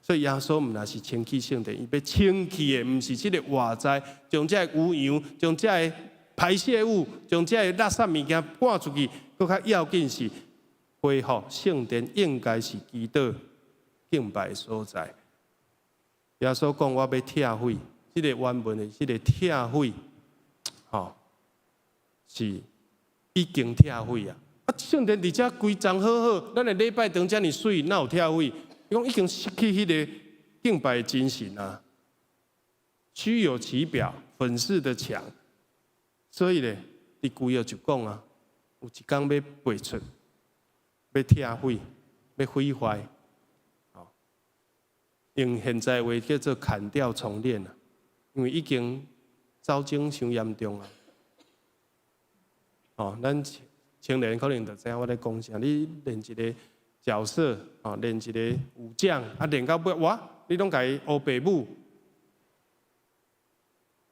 所以耶稣毋那是清气圣殿，伊要清气的，毋是即个外在，将这污油、将这排泄物、将这垃圾物件赶出去，搁较要紧是恢复圣殿应该是基督敬拜的所在。耶稣讲：“我要拆毁即个原文的即个拆毁，吼是。”已经拆毁啊！圣殿伫遮规张好好，咱的礼拜堂遮尔水，哪有拆毁？伊讲已经失去迄个敬拜的精神啊，虚有其表，粉饰的墙。所以咧，伫规个就讲啊，有一天要背出，要拆毁，要毁坏，哦，用现在话叫做砍掉重练啊，因为已经走种伤严重啊。哦，咱青年可能就知影我咧讲啥，你练一个角色，哦，练一个武将，啊，练到尾，哇，你拢甲伊学爸母，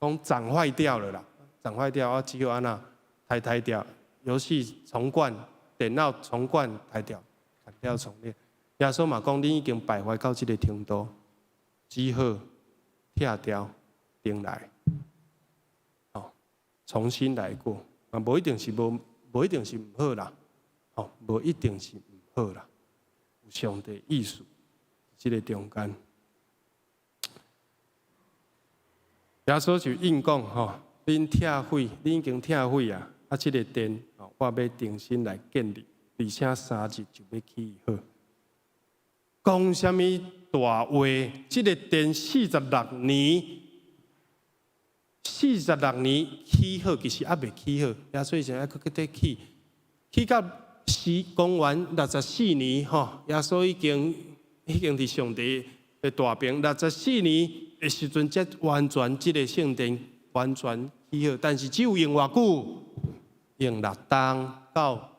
讲长坏掉了啦，长坏掉，啊，只好安那抬掉，游戏重灌，电脑重灌，抬掉，砍掉重练。耶稣嘛讲，你已经败坏到这个程度，只好拆掉，重来，哦，重新来过。啊，无一定是无一定是毋好啦，哦，无一定是毋好啦，有上帝意思，即个中间，耶稣就应讲吼，恁拆毁，恁已经拆毁啊，啊，即个殿，哦，我要重新来建立，而且3日就要起好。讲什么大话？即个殿46年。46年起好，其实还未起好，耶稣现在搁在起，起到公元64年吼，耶稣已经伫上帝的大病64年的时阵，才完全即个圣殿完全起好，但是只有用偌久，用6冬到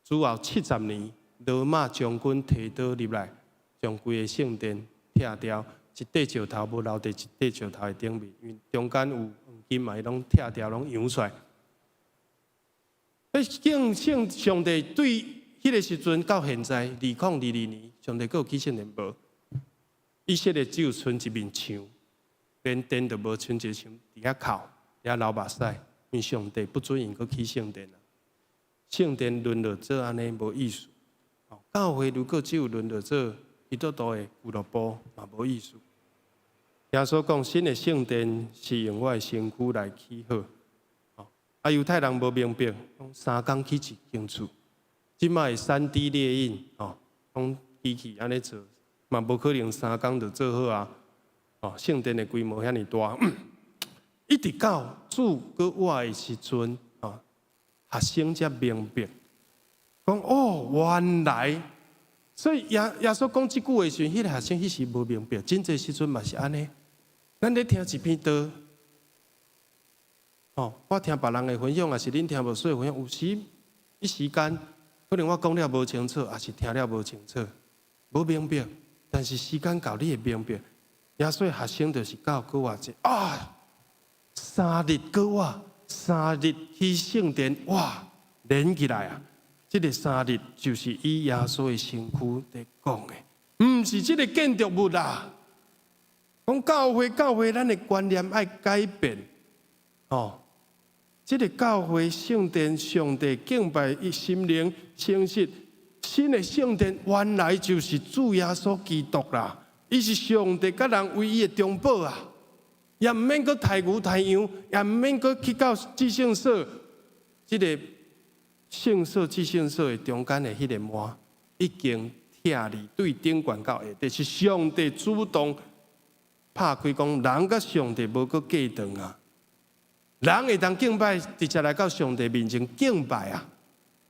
主后70年，罗马将军提刀入来，将规个圣殿拆掉。一块石头无留伫一块石头的顶面，因为中间有黄金嘛，伊拢拆掉，拢扬出来。敬信上帝对迄个时阵到现在2022年，上帝阁有起圣殿无？以色列只有剩一面墙，连殿都无剩一个墙，伫遐哭，遐流目屎，因为上帝不准因阁起圣殿啊。圣殿沦落做安尼无意思。教会如果只有沦落做基督徒的俱乐部，嘛无意思。耶稣讲，新的圣殿是用我的身躯来起好。啊，犹太人无明白，讲3天起一间厝，即摆3D 列印，讲机器安尼做，嘛无可能3天就做好啊。圣殿的规模遐尼大，一直到主搁活的时阵，学生才明白，讲哦，原来。所以耶稣讲即句话时，迄个学生迄时无明白，真侪时阵嘛是安尼。咱咧听一篇道，我听别人的分享，也是恁听无所分享。有时一时间，可能我讲了无清楚，也是听了无清楚，无明白。但是时间到，你会明白。耶稣的学生就是到搁活者3日搁活，3日去圣殿，哇，连起来啊！这个3日就是以耶稣的身躯在讲的，唔是这个建筑物啦。讲教会，咱的观念要改变。这个教会圣殿，上帝敬拜伊心灵清晰。新的圣殿原来就是主耶稣基督啦，伊是上帝甲人唯一的中保啊。也毋免阁抬牛抬羊，也毋免阁去到至圣所，即个圣所至圣所的中间的迄个门，已经拆离对顶悬到下底，是上帝主动拍开讲，人甲上帝无阁隔断啊，人会当敬拜，直接来到上帝面前敬拜啊，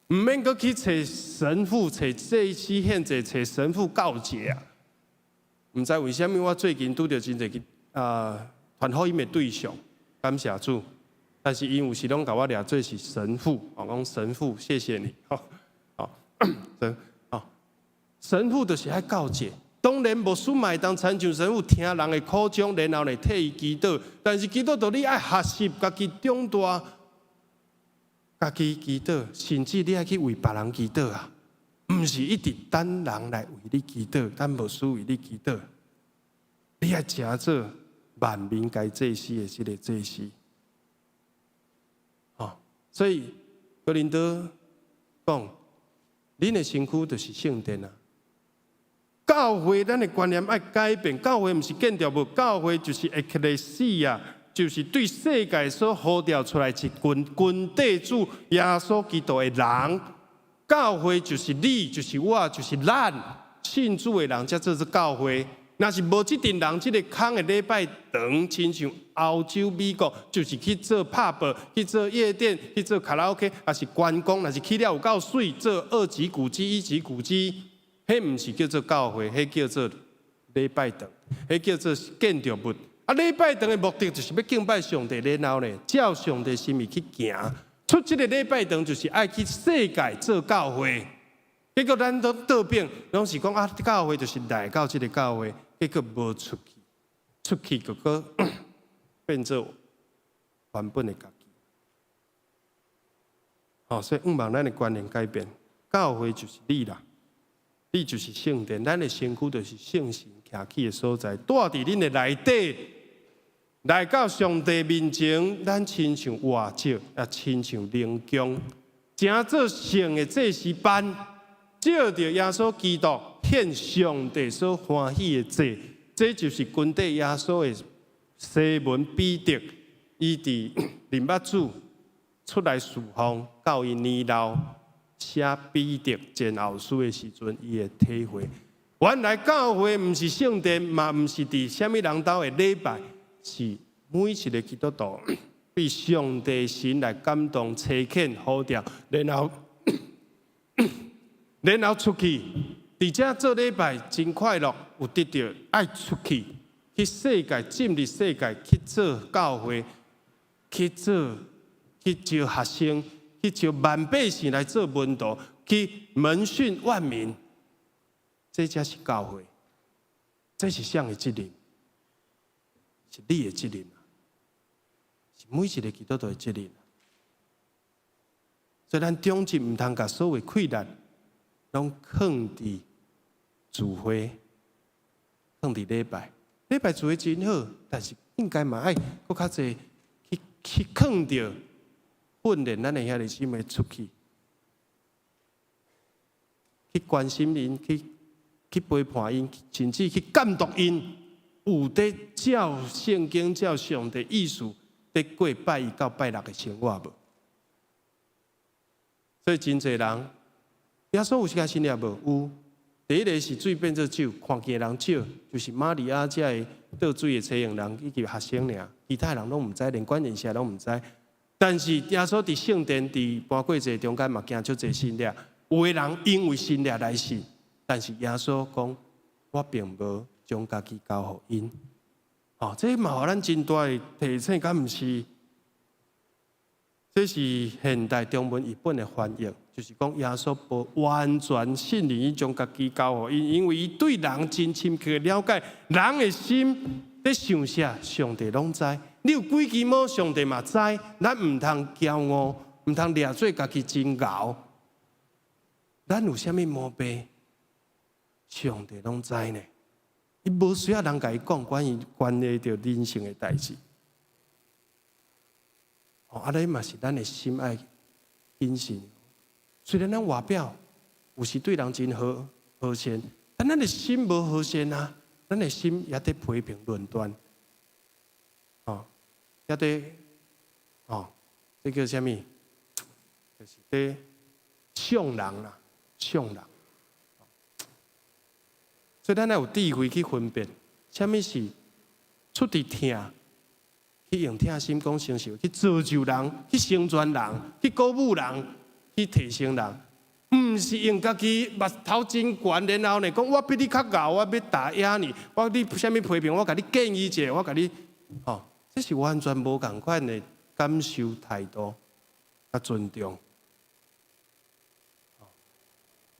毋免阁去找神父、找祭司献祭、找神父告解啊。毋知为什么我最近拄到真侪传福音的对象，感谢主。但是因有时拢甲我掠做是神父，我讲神父，谢谢你，神父就是爱告解。当然，牧师嘛会当参像神父听人的苦衷，然后来替伊祈祷。但是祈祷到你爱学习，家己长大，家己祈祷，甚至你爱去为别人祈祷啊，毋是一直等人来为你祈祷，等牧师为你祈祷。你爱食做万民该祭司的这个祭司。所以哥林多讲，恁的身躯就是圣殿啊。教会咱的观念要改变，教会毋是建筑物，教会就是ekk勒西亚，就是对世界所呼召出来一军队主耶稣基督的人。教会就是你，就是我，就是咱信主的人，才做是教会。若是无即阵人，即个空的礼拜堂，亲像欧洲、美国，就是去做pub，去做夜店，去做卡拉 OK， 也是观光，若是去了有够水，做2级古迹、1级古迹，迄毋是叫做教会，迄叫做礼拜堂，迄叫做建筑物。啊，礼拜堂的目的就是要敬拜上帝，然后呢，照上帝心意去行。出即个礼拜堂就是爱去世界做教会。结果咱都倒变，拢是讲啊，教会就是来到即个教会。结果无出去，出去结果变做原本的家己。所以望咱的观念改变，教会就是你啦，你就是圣殿，咱的身躯就是圣神徛起的所在，住伫恁的内底，来到上帝面前，咱亲像活石，也亲像灵宫，正做圣的祭司班，照着耶稣基督。献上帝所欢喜的祭，这就是军队耶稣的西门彼得，伊伫林捌主出来侍奉，到伊年老写彼得前后书的时阵，伊的体会。原来教会毋是圣殿，嘛毋是伫什么人兜的礼拜，是每一个基督徒被上帝神来感动、差遣、呼召，然后出去。伫遮做礼拜真快乐，有得到爱出去，去世界进入世界去做教会，去招学生，去招万百姓来做门徒，去门训万民。这才是教会，这是谁的责任？是你的责任啊！是每一个基督徒的责任啊！所以咱终极唔通甲所有困难，拢放伫聚会，放伫礼拜。礼拜聚会真好，但是应该嘛爱搁较济去放着训练咱的遐个姊妹出去，去关心因，去陪伴因，甚至去监督因，有得照圣经、照上帝意思，得过拜1到拜6的生活无？所以真侪人，耶稣有时间信念无？有。第一个是水变做酒，看见人少，就是玛利亚这的倒水的采用人以及学生尔，其他人拢唔知，连关键啥拢唔知。但是耶稣伫圣殿伫搬过节中间嘛，惊足侪信念。有的人因为信念来信，但是耶稣讲，我并无将家己交互因。这嘛互咱真大的提醒，敢毋是？这是现代中文译本的翻译，就是讲耶稣无完全信任伊将家己交互因，因为伊对人真深刻了解，人的心在想啥，上帝拢知。你有几支毛，上帝嘛知。咱唔通骄傲，唔通掠做家己真牛。咱有啥物毛病，上帝拢知呢。伊无需要人甲伊讲关系到人生的代志。尼嘛是咱的心爱谨慎。虽然咱外表有时对人真和善，但咱的心无和善啊，咱的心也得批评论断。哦，遐底哦，这叫什么？就是底上人啦，上人。所以咱要有智慧去分辨，什么是出伫听，去用听心讲成就，去造就人，去成全人，去鼓舞人，去提升人。唔是用家己目头真悬，然后呢讲我比你较牛，我要打压你，我你啥物批评，我甲你建议一下，我甲你，哦，这是完全无共款的感受态度，甲尊重。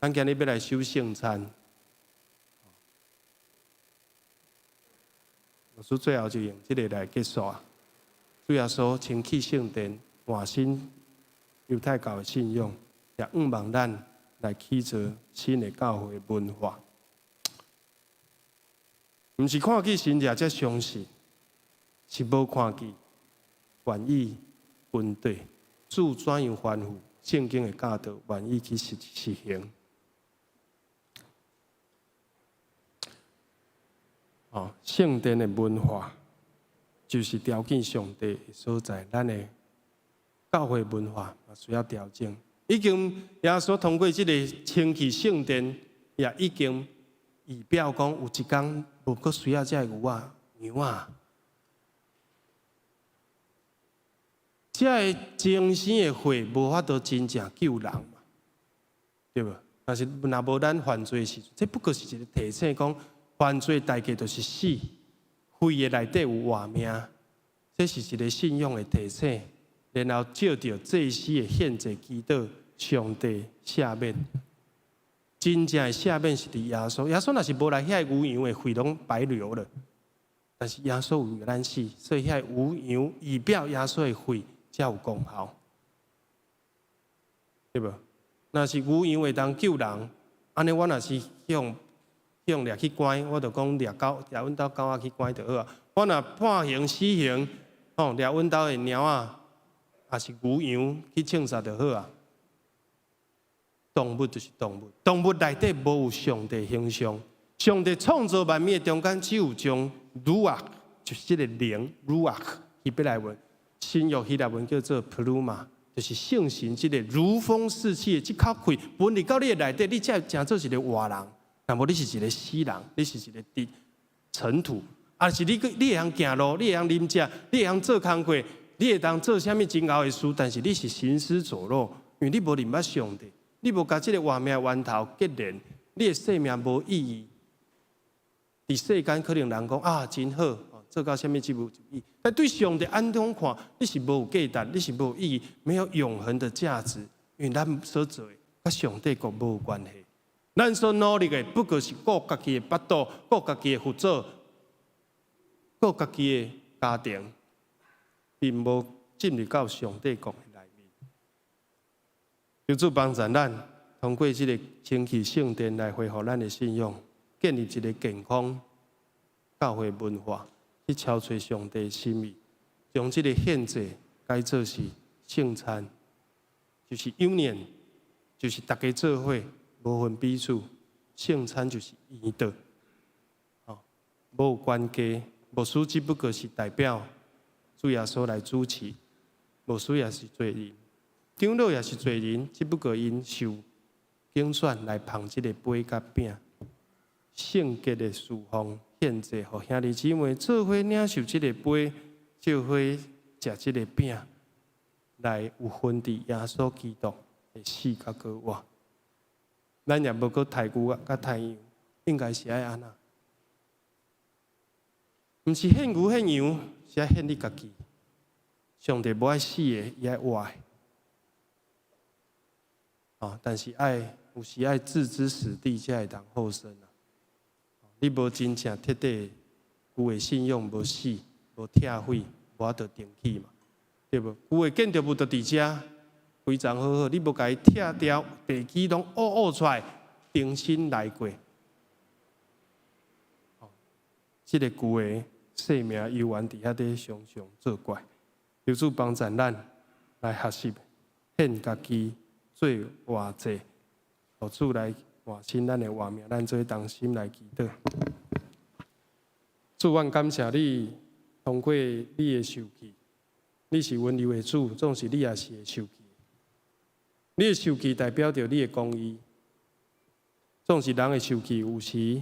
咱今日要来守圣餐，老师最后就用这个来结束啊。主耶稣清气圣殿，换新犹太教的信仰。也仰望咱来起造新的教会文化，毋是看见神才相信，是无看见愿意军队主怎样吩咐圣经的教导，愿意去实行。哦，圣殿的文化就是条件上帝的所在，咱的教会文化也需要调整。已经耶稣通过这个清气圣殿，也已经预表讲有一天无阁需要这个牛啊、羊啊，这个精神的血无法度真正救人嘛，对无？但是若无咱犯罪时，这不过是一个提醒，讲犯罪代价就是死，肺的内底有活命，这是一个信仰的提醒。然后照着祭司的献祭祈祷，上帝赦免。真正的赦免是伫耶稣，耶稣若是无来，遐牛羊的血拢白流了。但是耶稣为咱死，所以遐牛羊以表耶稣的血才有功效，对无？若是牛羊会当救人，安尼我若是向掠去关，我就讲掠阮兜狗仔去关就好啊。我若判刑死刑，吼掠阮兜的猫仔。也是牛羊去枪杀就好啊！动物就是动物，动物内底无有上帝形象。上帝创造万物的中间，只有将乳啊，就是这个灵乳啊，希伯来文，新约希腊文叫做 pluma， 就是圣神这个如风似气的这口气，分入到你的内底，你才真做一个活人。那么你是一个死人，你是一个尘土，啊是你会晓行路，你会晓啉食，你会晓做工课。你会当做啥物真敖的事，但是你是行尸走肉，因为你无认捌上帝，你无甲这个活命源头结连，你的生命无意义。伫世间可能人讲啊真好，做到啥物职务就义，但对上帝眼中看，你是无有价值，你是无有意义，没有永恒的价值，因为咱所做的甲上帝国无有关系。咱所努力的不过是顾家己的腹肚，顾家己的福祉，顾家己的家庭。并无进入到上帝国的内面，求主帮助咱，通过这个清气圣殿来恢复咱的信仰，建立一个健康教会文化，去超出上帝的心意，将这个献祭改做是圣餐，就是幼年，就是大家做伙，无分彼此，圣餐就是义道，无有关系，牧师只不过是代表。主耶稣来主持，牧师也是罪人，长老也是罪人，只不过因受拣选来捧这个杯甲饼，圣洁的侍奉献祭，互兄弟姊妹做伙领受这个杯，做伙食这个饼，来有分伫耶稣基督的死甲过活。咱也无搁太牛甲太羊，应该是爱安那，毋是献牛献羊。是要献你家己，上帝无爱死的，伊爱活的。但是有时爱置之死地，才会当后生啊。你无真正彻底旧的信仰无死，无拆毁，无法度定起嘛，对无？旧的建筑物就伫遮，非常好好，你无甲伊拆掉，地基拢挖出来，重新来过。这个旧的。生命悠远伫遐底常常作怪，求主帮助咱来学习，献家己做活祭，互主来换新咱的活命，咱做同心来祈祷。主，阮感谢你，通过你的受气，你是温柔的主，总是你也是会受气。你的受气代表着你的公义，总是人的受气有时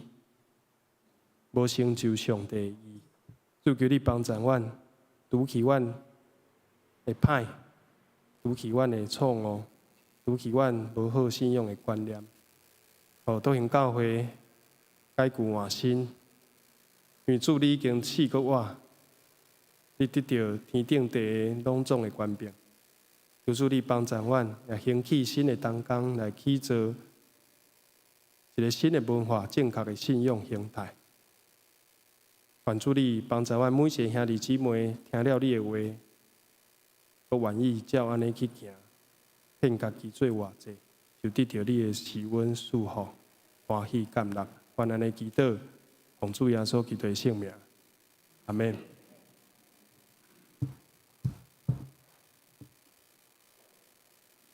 无成就上帝的意。主求你帮助阮，拄起阮的歹，拄起阮的错误，拄起阮无好信仰的观念，互导行教会改旧换新。因为主你已经赐给我，你得到天顶地的隆重的权柄。求主你帮助阮，来兴起新的同工，来起造一个新的文化、正确的信仰形态。愿主你帮助阮每一个兄弟姊妹，听了你的话，都愿意照安尼去行，献家己做活祭，就得到你的慈恩祝福、欢喜感乐。愿安尼祈祷。奉主耶稣基督的圣名，阿门。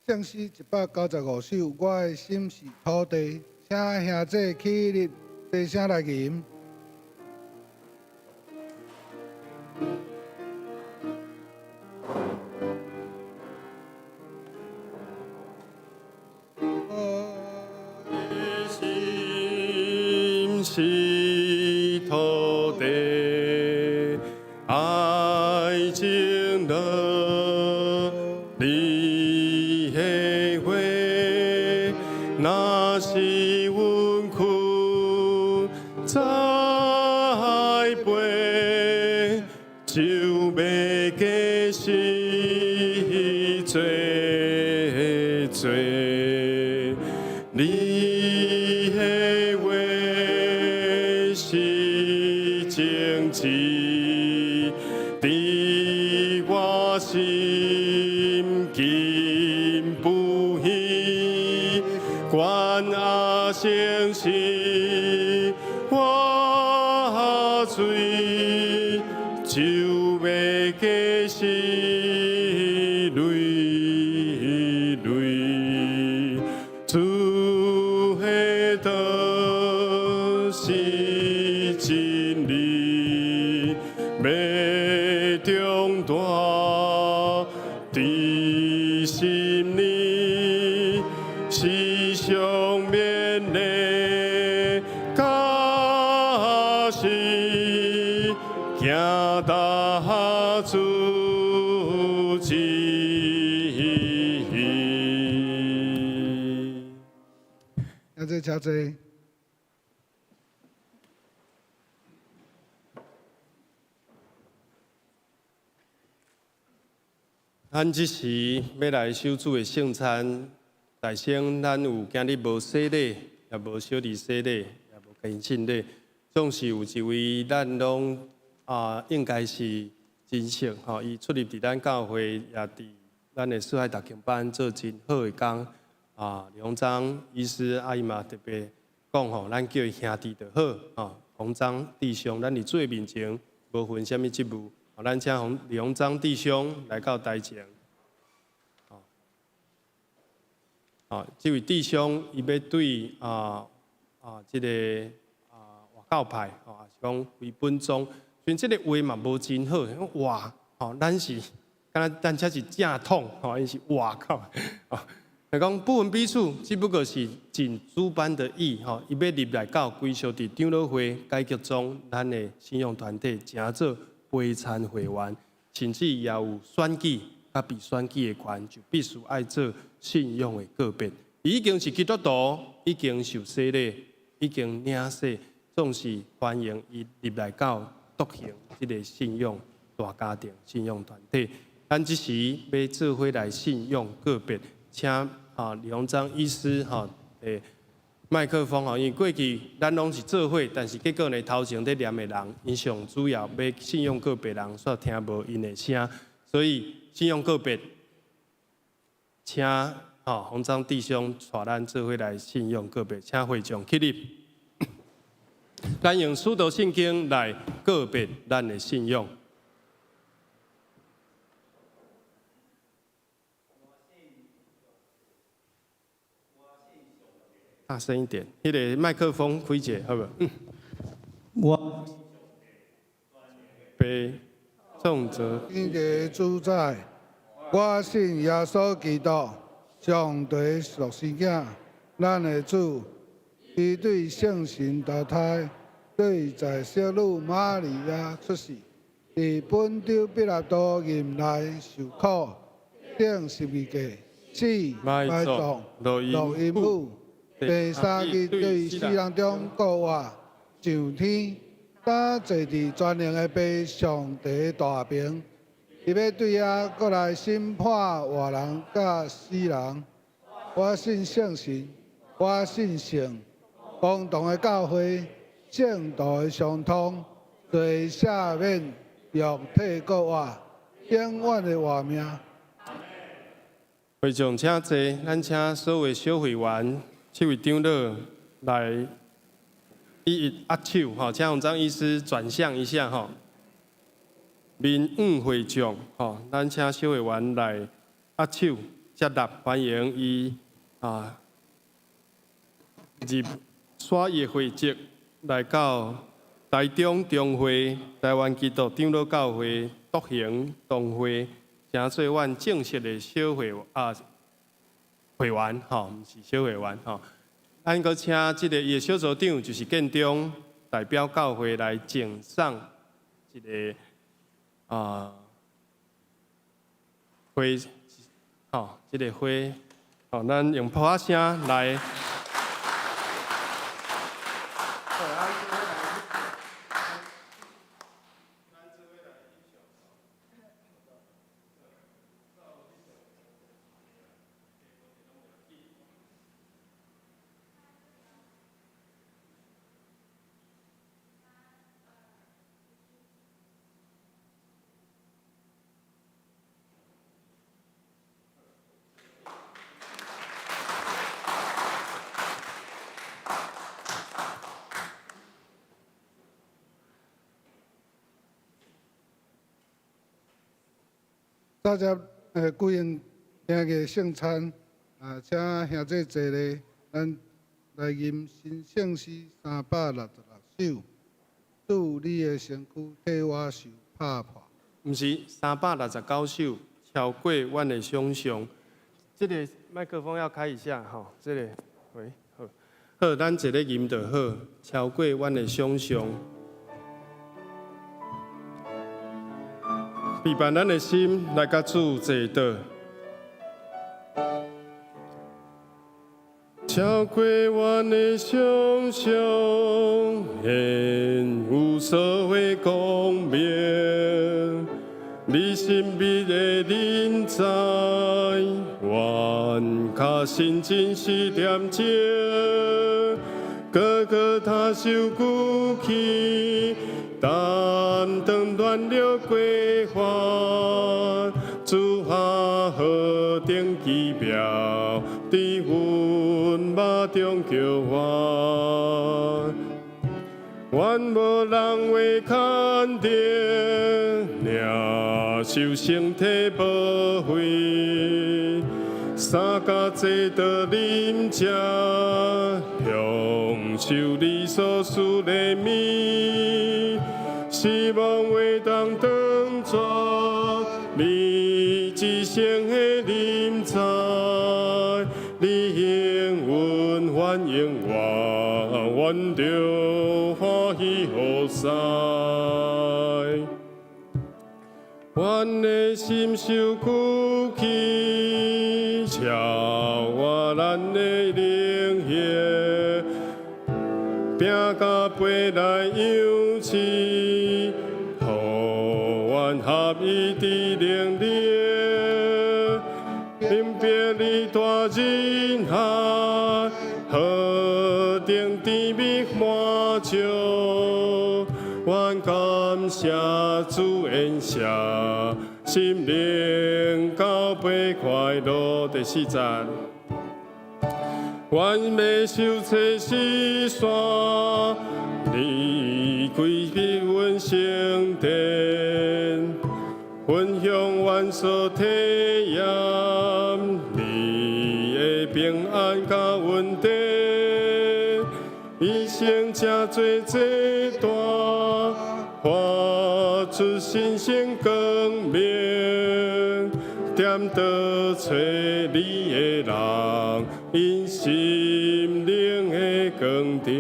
圣诗195首，我的心是土地，请兄弟起立，大声来吟。是土地，爱情的你的话，若是阮苦栽培，就要结实做做。你的话是正直，伫我心紧不稀，愿阿成是我罪，就要结实累累。主的道是真理，要中大伫心里，时常勉励教示，行踏主旨意。请坐，请坐。咱即时要来守主的圣餐，大省咱有今日无洗礼，也无小弟洗礼，也无虔信礼，总是有一位咱拢应该是真诚吼，伊出入伫咱教会，也伫咱的四海大经班做真好的工李鸿章医师阿姨嘛特别讲吼，咱叫伊兄弟就好鸿章弟兄，咱伫做面前无分什么职务。咱请李鸿章弟兄来到台前。这位弟兄伊要对这个外教派也是讲为本宗，所以这个话嘛无真好。哇，咱是敢若咱才是正统，因是外教。来讲不分彼此，只不过是尽主办的意，伊要入来到归属伫长老会改革中，咱的信仰团体成做悲惨会员，甚至也有选举，甲被选举的权就必须爱做信仰的个别。已经是基督徒，已经受洗礼，已经领洗，总是欢迎伊入来到独行这个信仰大家庭、信仰团体。咱即时要做伙来信仰个别，请李鸿章医师麦克风因为过去咱拢是做伙，但是结果呢，头前在念的人，因上主要要信仰个别人，煞听无因的声，所以信仰个别，请鸿章弟兄带咱做伙来信仰个别，请会众起立，咱用使徒圣经来个别咱的信仰。大声一点，那个麦克风开一下，好不好？我被颂者，天地主宰，我信耶稣基督，上帝属生囝，咱的主，伊对圣神投胎，对在小女玛利亚出世，伫本州彼拉多任内受苦，顶十字架，死埋葬，落阴府，第三日对死人中复活，上天。他坐伫全能的父上帝大名，伊要对遐过来审判活人甲死人。我信圣神，我信圣，公同的教会，正道的相通，罪赦免，肉体国活，永远的活命。会众请坐，咱请所有小会员、七位长老来。一握手，吼，请洪章医师转向一下，吼。民务会长，吼，咱请小会员来握手接纳欢迎伊入沙叶会籍来到台中中会台湾基督长老教会独行同会，成做阮正式的小会员，吼，毋是小会员，吼。咱阁请即个伊的小组长，就是建中代表教会来敬赏一个花，吼，即个花，吼，咱用普仔声来。大家供应兄弟圣餐，请兄弟坐咧，咱来吟新圣诗366首，祝你的身躯替我受拍破。毋是369首，超过阮的想象。这个麦克风要开一下，吼，这个，喂，好，咱一个吟就好，超过阮的想象。陪伴咱的心来甲主坐倒，超过阮的想象，现有所谓光明。你神秘的临在，愿较深真实点睛，个个他受骨气。但当乱了归还，主下河顶奇妙，伫阮目中叫唤。愿无人为看见，领受身体保卫。三甲坐倒啉食，享受你所赐的米。希望会当当作你一生的临在，你应允欢迎我，愿着欢喜何塞。阮的心受骨气，超我咱的灵血，拼甲背来扬起。合一的能力，临别你大人海，河顶甜蜜满足，愿感谢主恩赦，心灵交杯快乐第4站。愿未受测试山，离开彼阮圣殿。分享阮所体验，你的平安甲稳定，一生真多这段，活出新生光明，点倒找你的人，因心灵的光点。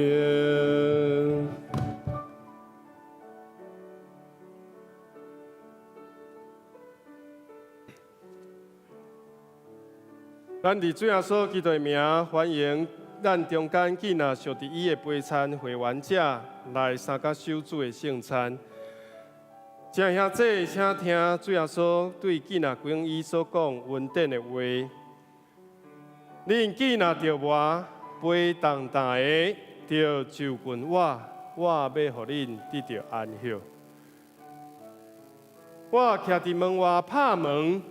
咱伫主耶稣基督的名，欢迎咱中间囡仔受伫伊的陪餐会员者来参加守主的圣餐。正兄弟，请听主耶稣对囡仔归伊所讲稳定的话。恁囡仔着我背重担的，着就近我，我要互恁得到安息。我徛伫门外拍门。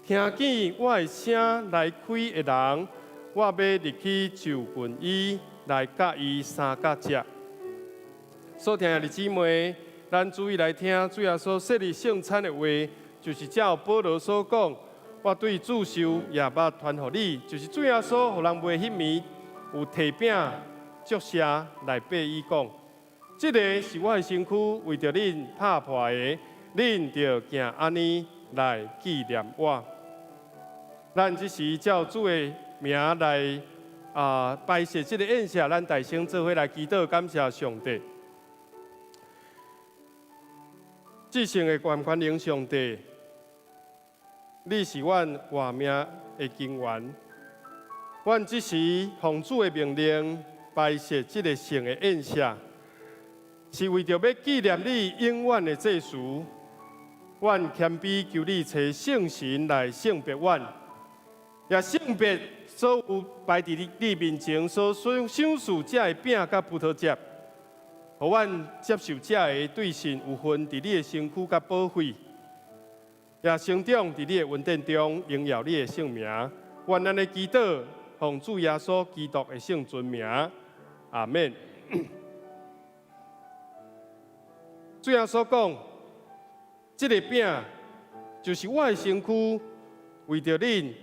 听见我的声来开的人，我要入去就近伊，来甲伊相甲食。所听的姊妹，咱注意来听主耶稣设立圣餐的话，就是照保罗所讲，我对主受也捌传互你，就是主耶稣互人袂迄暝有提饼祝谢来爬伊讲，这个是我的身躯，为着恁拍破的，恁着行安尼来纪念我。咱即时照主的名来摆设这个宴席，咱大声做伙来祈祷，感谢上帝。至圣的全权能上帝，你是阮活命的根源。阮即时奉主的命令摆设这个圣的宴席，是为着要纪念你永远的祭祀。阮谦卑求你找圣神来圣别阮。也圣别所有摆伫你面前所享受这的饼甲葡萄汁，互阮接受这的对神有份伫你的身躯甲保惠，也成长伫你的稳定中，荣耀你的圣名。愿咱的祈祷，奉主耶稣基督的圣尊名，阿免。主耶稣讲，这个饼就是我的身躯，为着恁。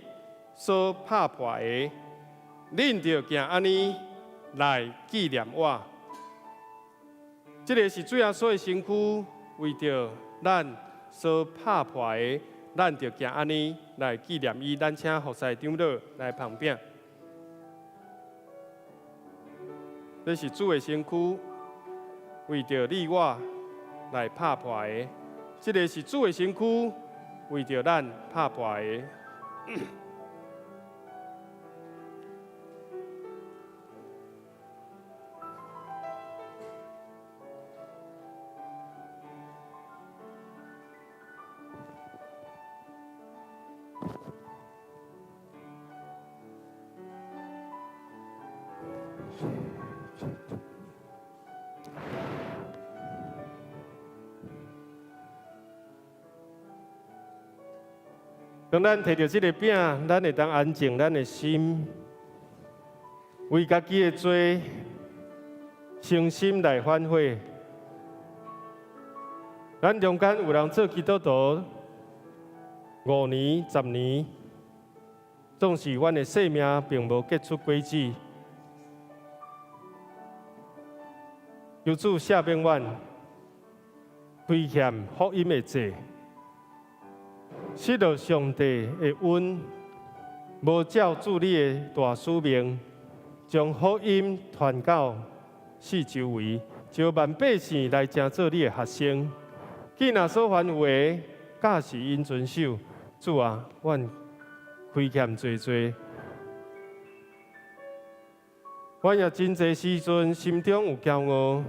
所拍破的，恁着行安尼来纪念我。这个是主耶稣的身躯，为着咱所拍破的，咱着行安尼来纪念伊。咱请服侍长老来旁边。这是主的身躯，为着你我来拍破的。这个是主的身躯，为着咱拍破的。当咱摕到这个饼，咱会当安静咱的心，为家己的罪，诚心来反悔。咱中间有人做基督徒5年、10年，总是阮的生命并无结出果子。求主赦免阮亏欠福音的罪。失落上帝的恩，无照主你的大使命，将福音传到四周围，招万百姓来成做你的学生。囡仔所犯有的，假使因遵守，主啊，阮亏欠多多。阮也真侪时阵心中有骄傲，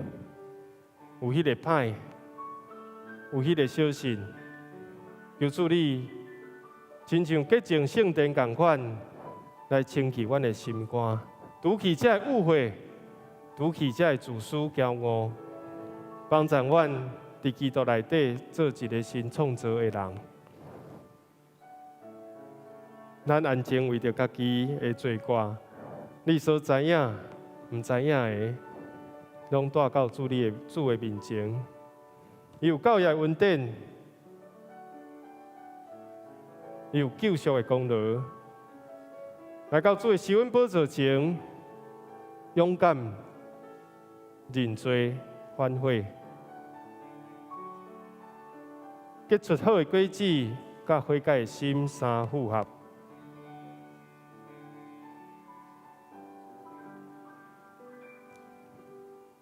有迄个歹，有迄个小心。求主你，亲像洁净圣殿同款，来清去阮的心肝，除去这误会，除去这自私骄傲，帮助阮伫基督内底做一个新创造的人。咱安静为着家己的罪过，你所知影、毋知影的，拢带到主的面前。伊有教育的恩典。有救赎的功劳，来到主的施恩宝座前，勇敢认罪反悔。结出好的果子，甲悔改的心相符合。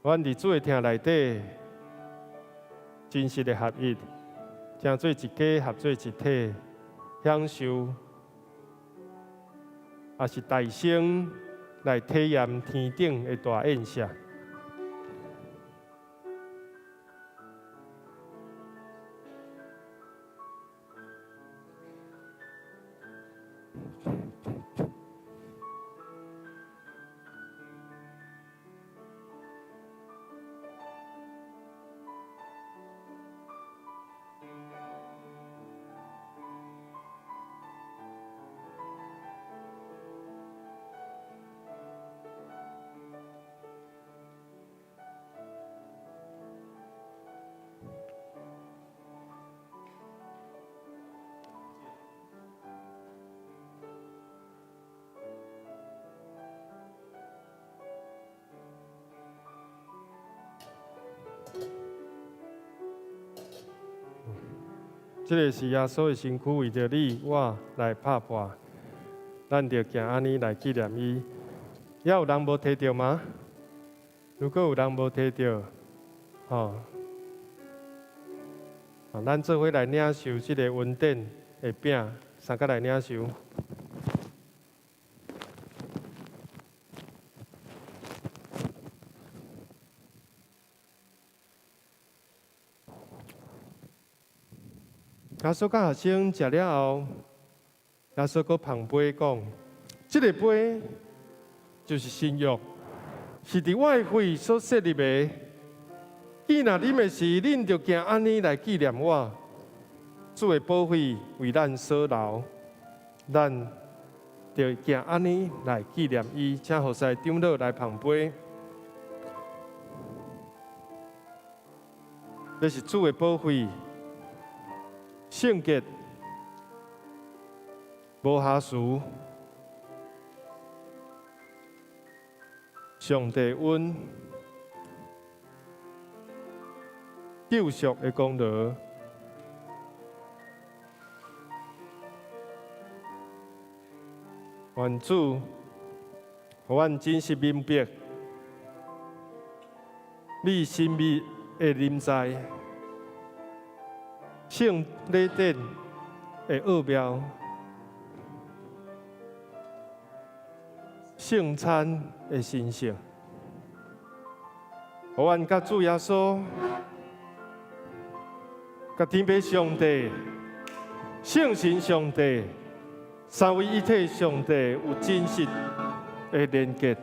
阮伫主的厅内底，真实的合一，成做一家，合做一体，享受，也是大声来体验天顶的大宴席。这个是耶稣的身躯，为着你我来拍破，咱就行安尼来纪念伊。还有人无摕到吗？如果有人无摕到，咱做伙来领受这个恩典的饼，三个来领受。耶稣甲学生食了后，耶稣搁旁杯讲：，这个杯就是新约，是伫我的血所设立的。既然啉的是，恁就行安尼来纪念我。主的宝血为咱所流，咱就行安尼来纪念伊。请何塞长老来旁杯。这是主的宝血。圣洁，无瑕疵，上帝恩，救赎的功劳，愿主，互阮真实明白，你心秘的临在。圣礼典的奥妙，圣餐的神圣，互阮甲主耶稣、甲天父上帝、圣神上帝、三位一体上帝有真实的连结。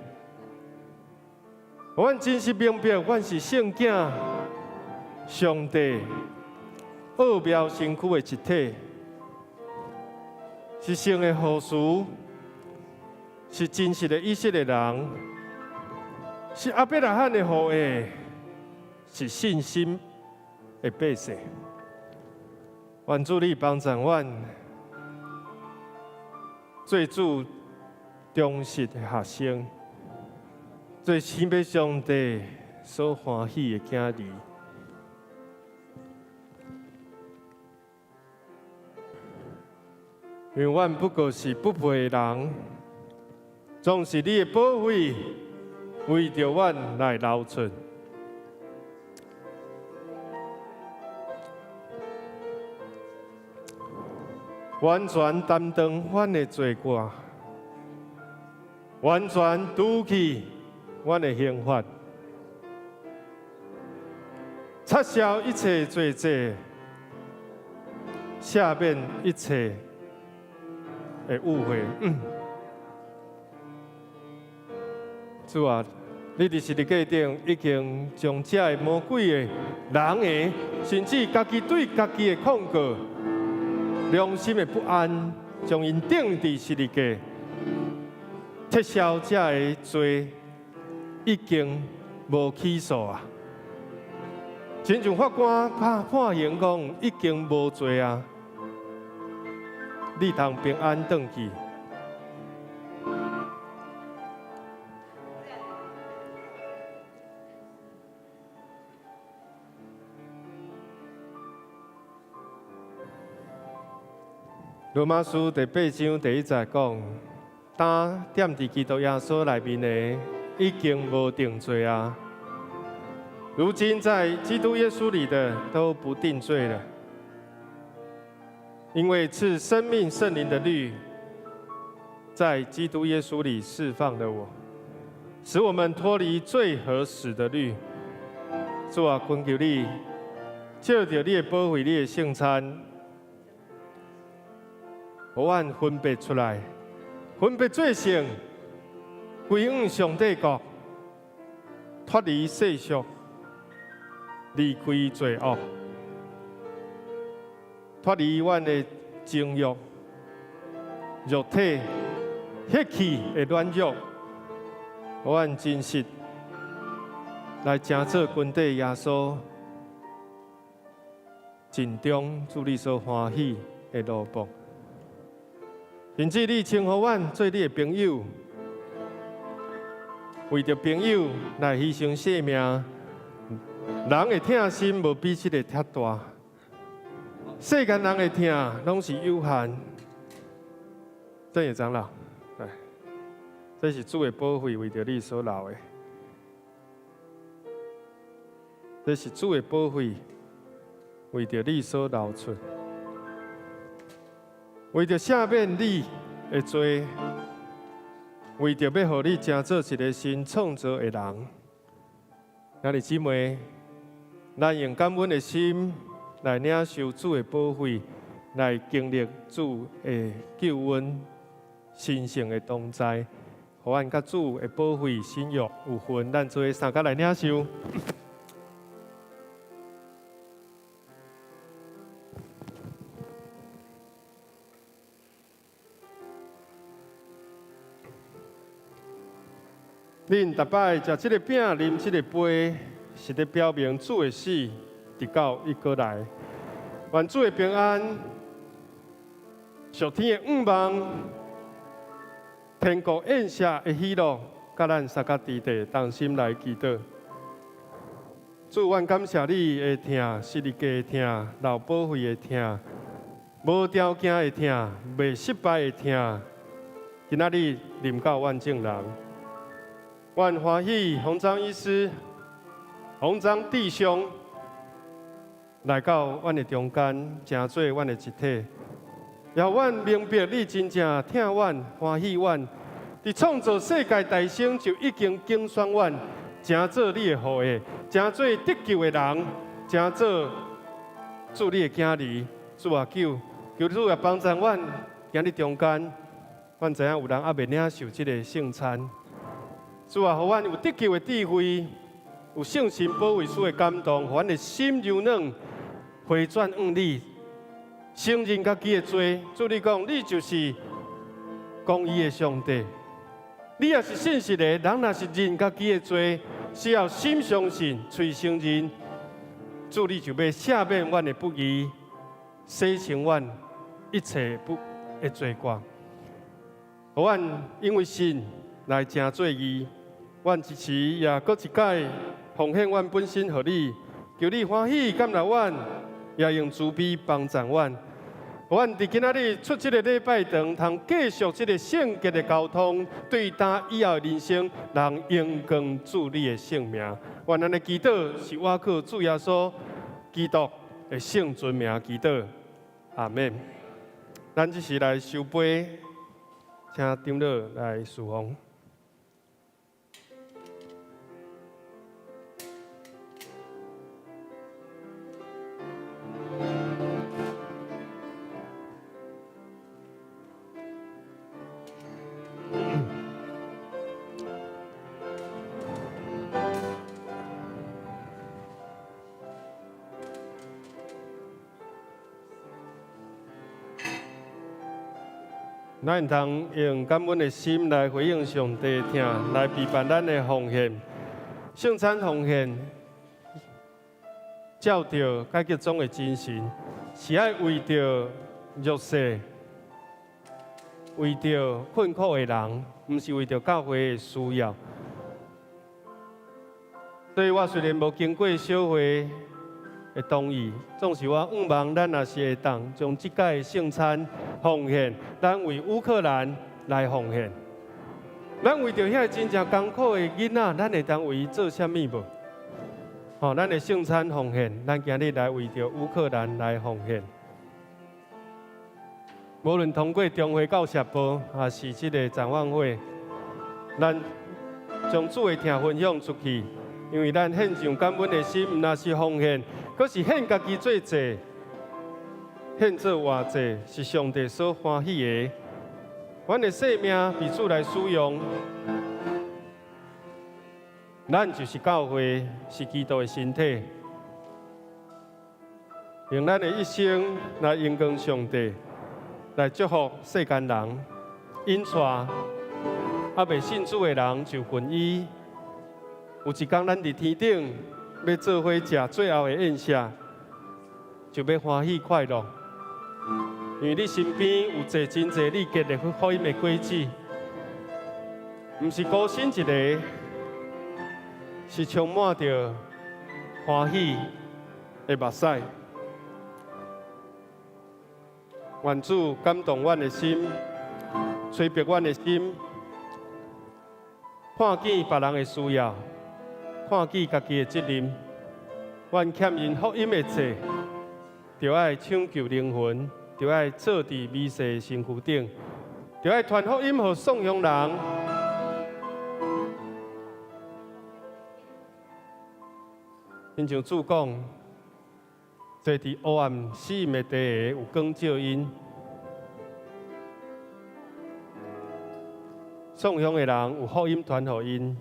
互阮真实明白，阮是圣囝上帝。奥妙身躯的一体，是圣的护士，是真实的意识的人，是阿伯拉罕的后裔，是信心的百姓。愿主你帮助阮，做主忠实的学生，做天父上帝所欢喜的囝儿。因为阮不过是不配的人，总是你的宝血为着阮来流出。完全担当阮的罪过，完全拄起阮的刑罚，撤销一切罪责，赦免一切的误会。主啊，你伫十字架顶已经将这魔鬼的人的，甚至家己对家己的控告、良心的不安，将因钉伫十字架，撤销这个罪，已经无起诉啊！亲像法官判刑讲，已经无罪啊！你通平安回去。罗马书第8章第1节讲，担踮伫基督耶稣内面的，已经无定罪啊。如今在基督耶稣里的都不定罪了，因为赐生命圣灵的律，在基督耶稣里释放了我，使我们脱离罪和死的律。主啊，恳求你，借着你的保惠、你的圣餐，互阮分别出来，分别做成，归向上帝国，脱离世俗，离开罪恶，脱离阮的情欲、肉体、血气的软弱，互阮真实来成做军队耶稣尽忠主你所欢喜的路步。甚至你称呼阮做你的朋友，为着朋友来牺牲性命，人的疼心无比这个遐大。世间人的疼拢是有限。正业长老，对，这是主的保惠，为着你所留的。这是主的保惠，为着你所流出。为着赦免你的罪，为着要互你成做一个新创造的人，兄弟姊妹，咱用感恩的心来领受主的保惠，来经历主的救恩、神圣的同在，互咱甲主的保惠、信约有份。咱做三甲来领受。恁逐摆食这个饼、啉这个杯，是咧表明主的死直到伊过来。愿主的平安、属天的盼望、天国宴席的喜乐，甲咱三甲伫地同心来祈祷。主，愿感谢你的疼，是你家的疼，老保惠的疼，无条件的疼，未失败的疼，今仔日临到阮众人。愿欢喜洪章医师、洪章弟兄来到阮的中间，成做阮的一体。也阮明白你真正疼阮、欢喜阮，伫创造世界大生就已经竞选阮，成做你的后裔，成做得救的人，成做主你的囝儿。主啊，求主也帮助阮，今日中间，阮知影有人还未领受这个圣餐。主啊，互阮有得救的智慧，有圣神保卫主的感动，互阮的心柔软，回转向你，承认家己的罪。主你讲，你就是公义的上帝，你也是信实的。人若是认家己的罪，是要心相信，嘴承认。主你就要赦免阮的不义，洗清阮一切不的罪过，互阮因为信来成做义。阮一时也搁一届奉献阮本身予你，求你欢喜感纳阮，也用慈悲帮助阮。阮伫今仔日出这个礼拜堂，通继续这个圣洁的交通，对待以后的人生，人荣光主你的性命。愿咱的祈祷是我靠主耶稣基督的圣尊名祈祷，阿门。咱这时来收杯，请长老来侍奉。咱通用感恩的心来回应上帝的疼，来陪伴咱的奉献。圣餐奉献，照着解决中的精神，是爱为着弱势、为着困苦的人，不是为着教会的需要。所以我虽然无经过小会，的同意，总是我仰望咱也是会当将即届的圣餐奉献，咱为乌克兰来奉献。咱为着遐真正艰苦的囡仔，咱会当为伊做啥物无？吼，咱的圣餐奉献，咱今日来为着乌克兰来奉献。无论通过中会教社部，还是即个展望会，咱将主的听分享出去，因为咱献上感恩的心，毋那是奉献，可是献家己做祭，献做活祭，是上帝所欢喜的。阮的生命被主来使用，咱就是教会，是基督的身体，用咱的一生来荣光上帝，来祝福世间人，因带还未信主的人就皈依。有一天咱伫天顶要做伙食最后的宴席，就要欢喜快乐。因为你身边有真侪你结的福音的果子，毋是孤身一个，是充满着欢喜的目屎。愿主感动阮的心，吹逼阮的心，看见别人的需要，看见家己的责任。阮欠因福音的债，就爱抢救灵魂。就爱坐伫美色的身躯顶，就爱传福音互送养人。亲像主讲，坐伫黑暗死荫的地下，有光照因。送养的人有福音传互因，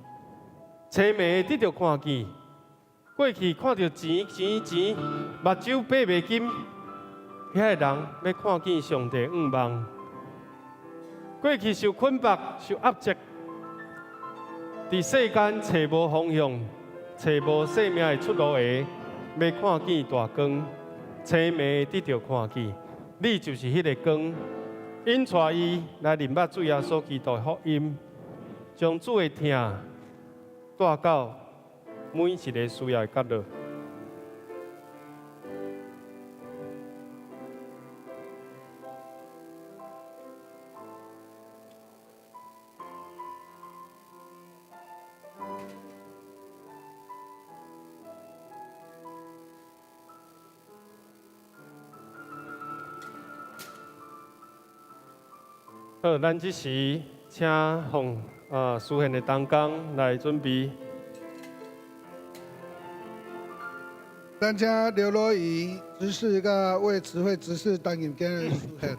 青眉得着看见。过去看到钱，目睭爬袂金。遐个人要看见上帝仰望，过去受捆绑、受压迫，伫世间找无方向、找无生命的出路下，要看见大光，青眉得到看见，你就是迄个光，因带伊来认捌主耶稣基督的福音，将主的听带到每一个需要的角落。好，咱这时请奉书献的同工来准备。咱请刘罗仪执事甲为慈惠执事担任今日的书献。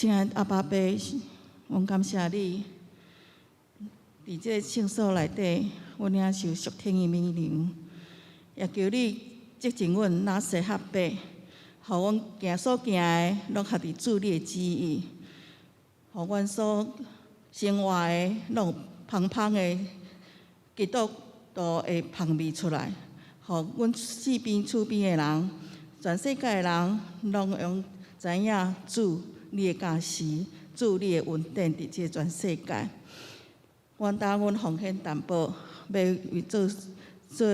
亲爱的阿爸爸，阮感谢你，伫这个圣所内底，阮领受属天的美灵，也求你接近阮那些合伯，互阮行所行的，拢合伫主你的旨意，互阮所生活的，拢有芳芳的基督徒的香味出来，互阮四边厝边的人，全世界的人，拢用知影主你的驾驶，主你的稳定伫这全世界。阮当阮奉献担保，要为做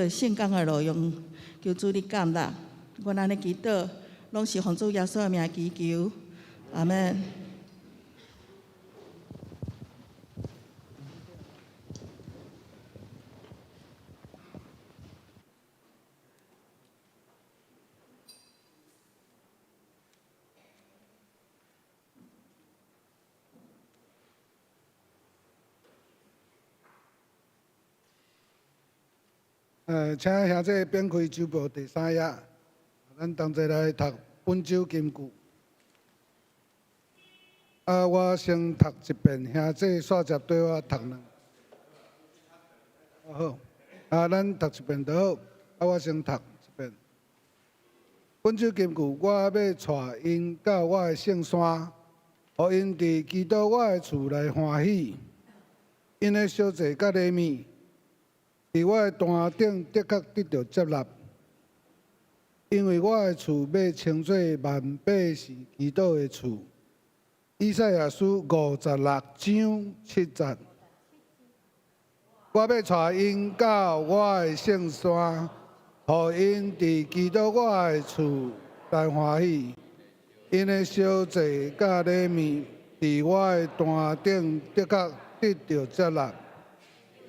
圣工的路用，求主你感纳。阮安尼祈祷，拢是奉主耶稣的名祈求，阿门。请兄弟编开周报第3页，咱同齐来读本周金句。我先读一遍，兄弟煞接对我读两。好，咱读一遍就好。我先读一遍。本周金句，我要带因到我的圣山，互因伫基督我的厝内欢喜。因的小姐甲礼物。伫我的单顶的确得到接纳，因为我的厝要称作万百是基督的厝。以赛亚书56章7节。我要带因到我的圣山，互因伫基督我的厝内欢喜。因的小姐甲礼物伫我的单顶的确得到接纳。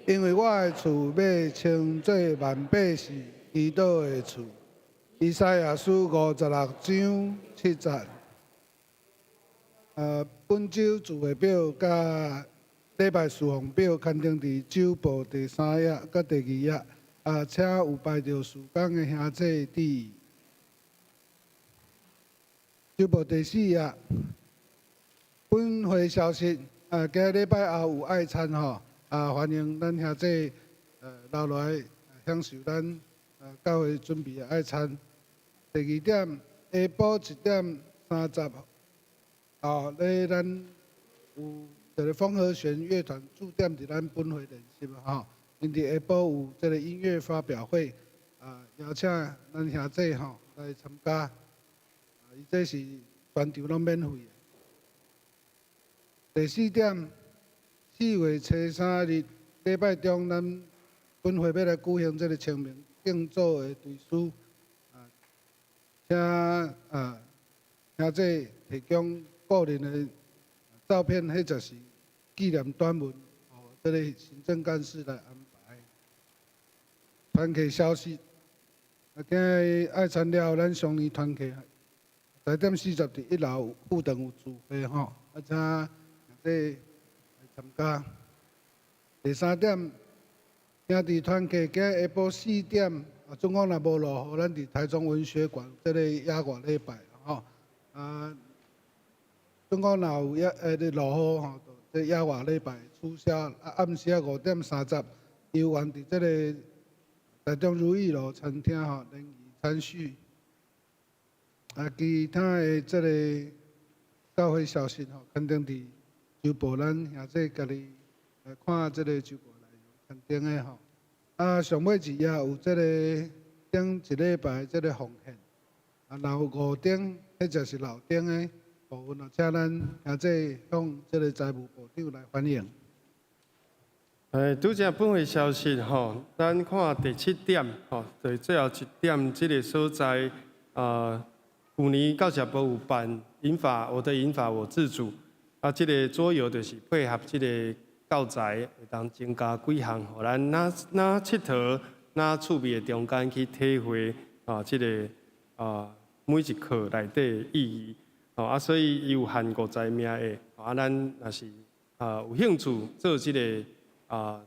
因为我的厝要称作万百是基督的厝。以赛亚书56章7节。本周聚会表甲礼拜事奉表刊登伫周报第3页甲第2页。请有排着事工的兄弟伫周报第4页。本会消息，今日礼拜后有爱餐吼。欢迎咱兄弟留来享受咱教会准备的爱餐。第2点，下晡1点30，咧咱有一个风和弦乐团驻点伫咱本会练习吼，因伫下晡有这个音乐发表会，邀请咱兄弟吼来参加，伊这是全场拢免费的。第4点。4月初3日礼拜中，咱本会要来举行这个清明敬祖的追思，请兄弟提供个人的照片，或者是纪念短文，这个行政干事来安排。团契消息，今日爱餐了后，咱双年团契10点40伫1楼副堂有聚会吼，请兄弟参加。第3点，兄弟团契今日下晡4点，总共若无落雨，咱伫台中文学馆这个野外礼拜吼。总共若有落雨吼，这野外礼拜取消。暗时5点30，游园伫这个台中如意路餐厅吼联谊餐叙。其他的这个教会消息吼，肯定伫周报咱兄弟家己来看这个周报内容肯定的吼。上尾一页有这个顶一礼拜这个奉献，老5顶或者是老顶的部分，请咱兄弟向这个财务部长来反映。拄则本会消息吼，咱看第7点吼，就是最后1点，这个所在去年教协部有办银法，我的银法我自主。这个左右就是配合这个教材，会当增加几项，互咱哪佚佗、哪趣味的中间去体会这个每一课内底的意义。所以伊有限50名的，咱若是有兴趣做这个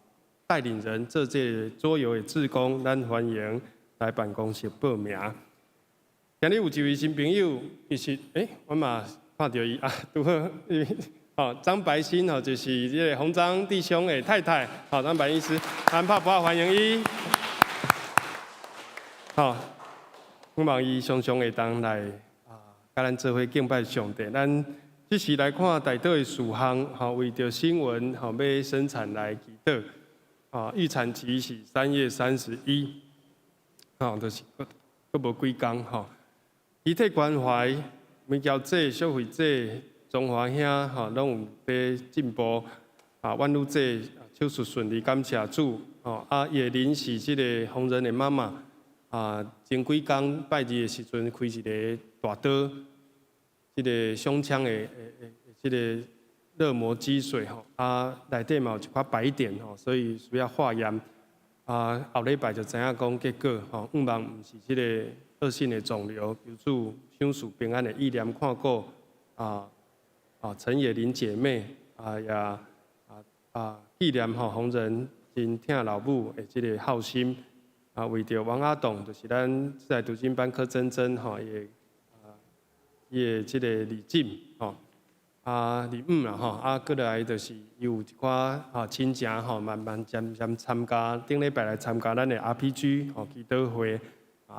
带领人，做这个左右的志工，咱欢迎来办公室报名。今日有一位新朋友，其实我嘛看到伊啊，拄好伊哦，张白欣哦，就是这个洪章弟兄的太太，好，张白医师，咱拍拍欢迎伊。好，希望伊常常会当来甲咱做伙敬拜上帝。咱即时来看大岛的事项，吼，为着新闻吼要生产来祈祷，预产期是3月31，就是佫无几工吼。遗体关怀、免交者、消费者、中华兄吼，拢有在进步。阮女者手术顺利，感谢主。叶玲是即个红人的妈妈。前几工拜日的时阵开一个大刀，即个胸腔的即个热膜积水吼，内底嘛有一块白点吼，所以需要化验。后礼拜就知影讲结果吼，毋是即个恶性的肿瘤。求主享受平安的意念，看顾陈叶玲姐妹也纪念红人真疼老母的即个孝心。为着王阿栋，就是咱自来读经班柯珍珍吼，伊的即个礼敬吼，礼物啦吼，过来就是有一寡亲情吼，慢慢渐渐参加，顶礼拜来参加咱的 RPG 吼祈祷会，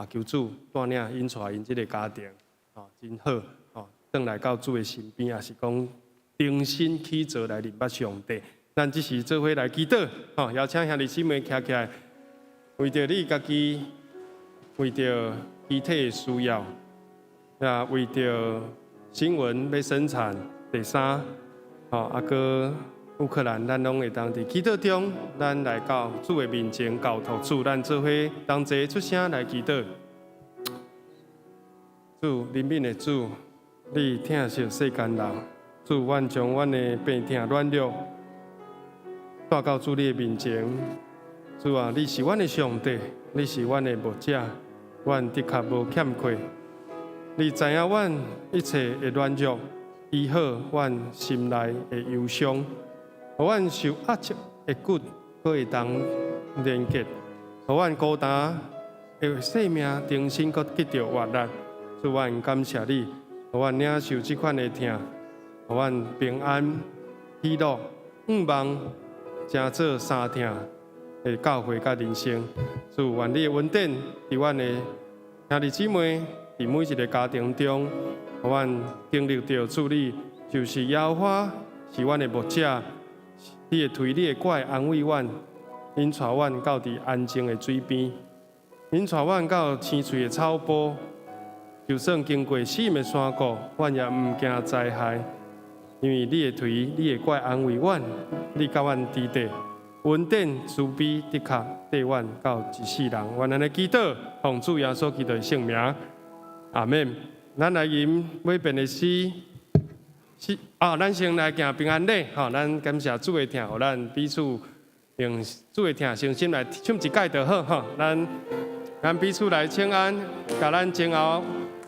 求主带领引带因即个家庭真好吼，转来到主的身边，也是讲重新起造来认捌上帝。咱即时做伙来祈祷吼，邀请兄弟姊妹徛起来。为着你家己，为着遗体的需要，为着新闻要生产第三，个乌克兰，咱拢会当伫祈祷中，咱来到主的面前交托主，咱做伙同齐出声来祈祷。主怜悯的主，你疼惜世间人，主，阮将阮的病痛软弱带到主你的面前。主啊，你是阮的上帝，你是阮的牧者，阮的确无欠缺。你知影阮一切的软弱，医好阮心内的忧伤，互阮受压迫的骨可会当连结，互阮孤单的生命重新搁得到活力。主，阮感谢你，互阮领受这款的疼，互阮平安喜乐，望成做三疼。的教会甲人生，主愿你的恩典伫阮的兄弟姊妹，伫每一个家庭中，互阮经历到主你就是耶和华，是阮的牧者，你的推你的拐安慰阮，引带阮到伫安静的水边，引带阮到青翠的草坡，就算经过死的山谷，阮也毋惊灾害，因为你的推你的拐安慰阮，你甲阮伫地。恩典慈悲的确带阮到一世人，愿咱的祈祷奉主耶稣基督的圣名，阿门。咱来吟每遍的诗，咱先来行平安礼，咱感谢主的疼，互咱彼此用主的疼诚心来唱一届就好，咱彼此来请安，甲咱前后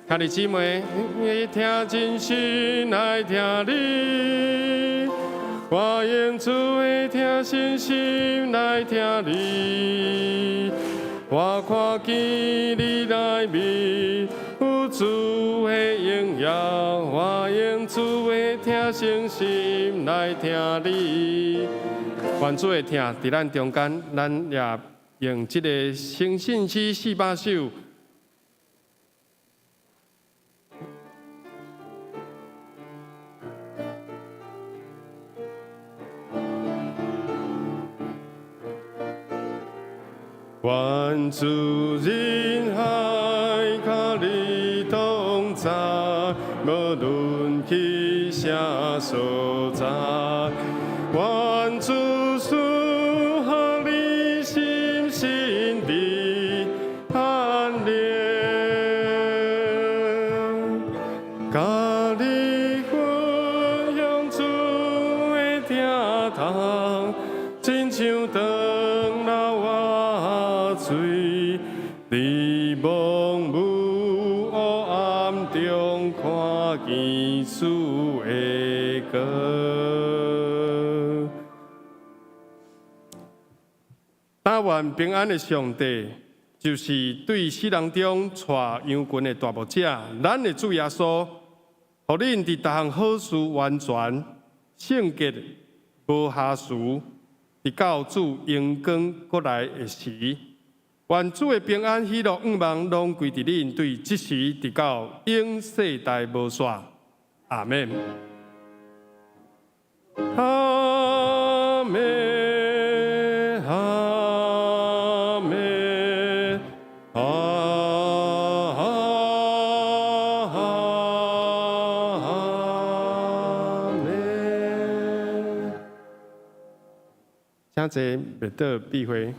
兄弟姊妹，你听真心来听你。我用主的听信心来听你，我看见你来面有主的荣耀，我用主的听信心来听你。愿主的听伫咱中间，咱也用这个诚信诗400首。愿主人海甲你同在，无论去啥所在。愿主赐予你心心的安宁，甲你分享主的疼痛，亲像长老我水，伫蒙雾黑暗中看见主的光。但愿平安的上帝，就是对世人中带羊群的大牧者，咱的主耶稣，互恁伫逐项好事完全圣洁无瑕疵，伫到主阳光过来的时，愿主的平安喜乐愿望拢归伫恁，对即时直到永世代无煞。阿门。阿门，阿门，阿门。请坐，麦道闭会。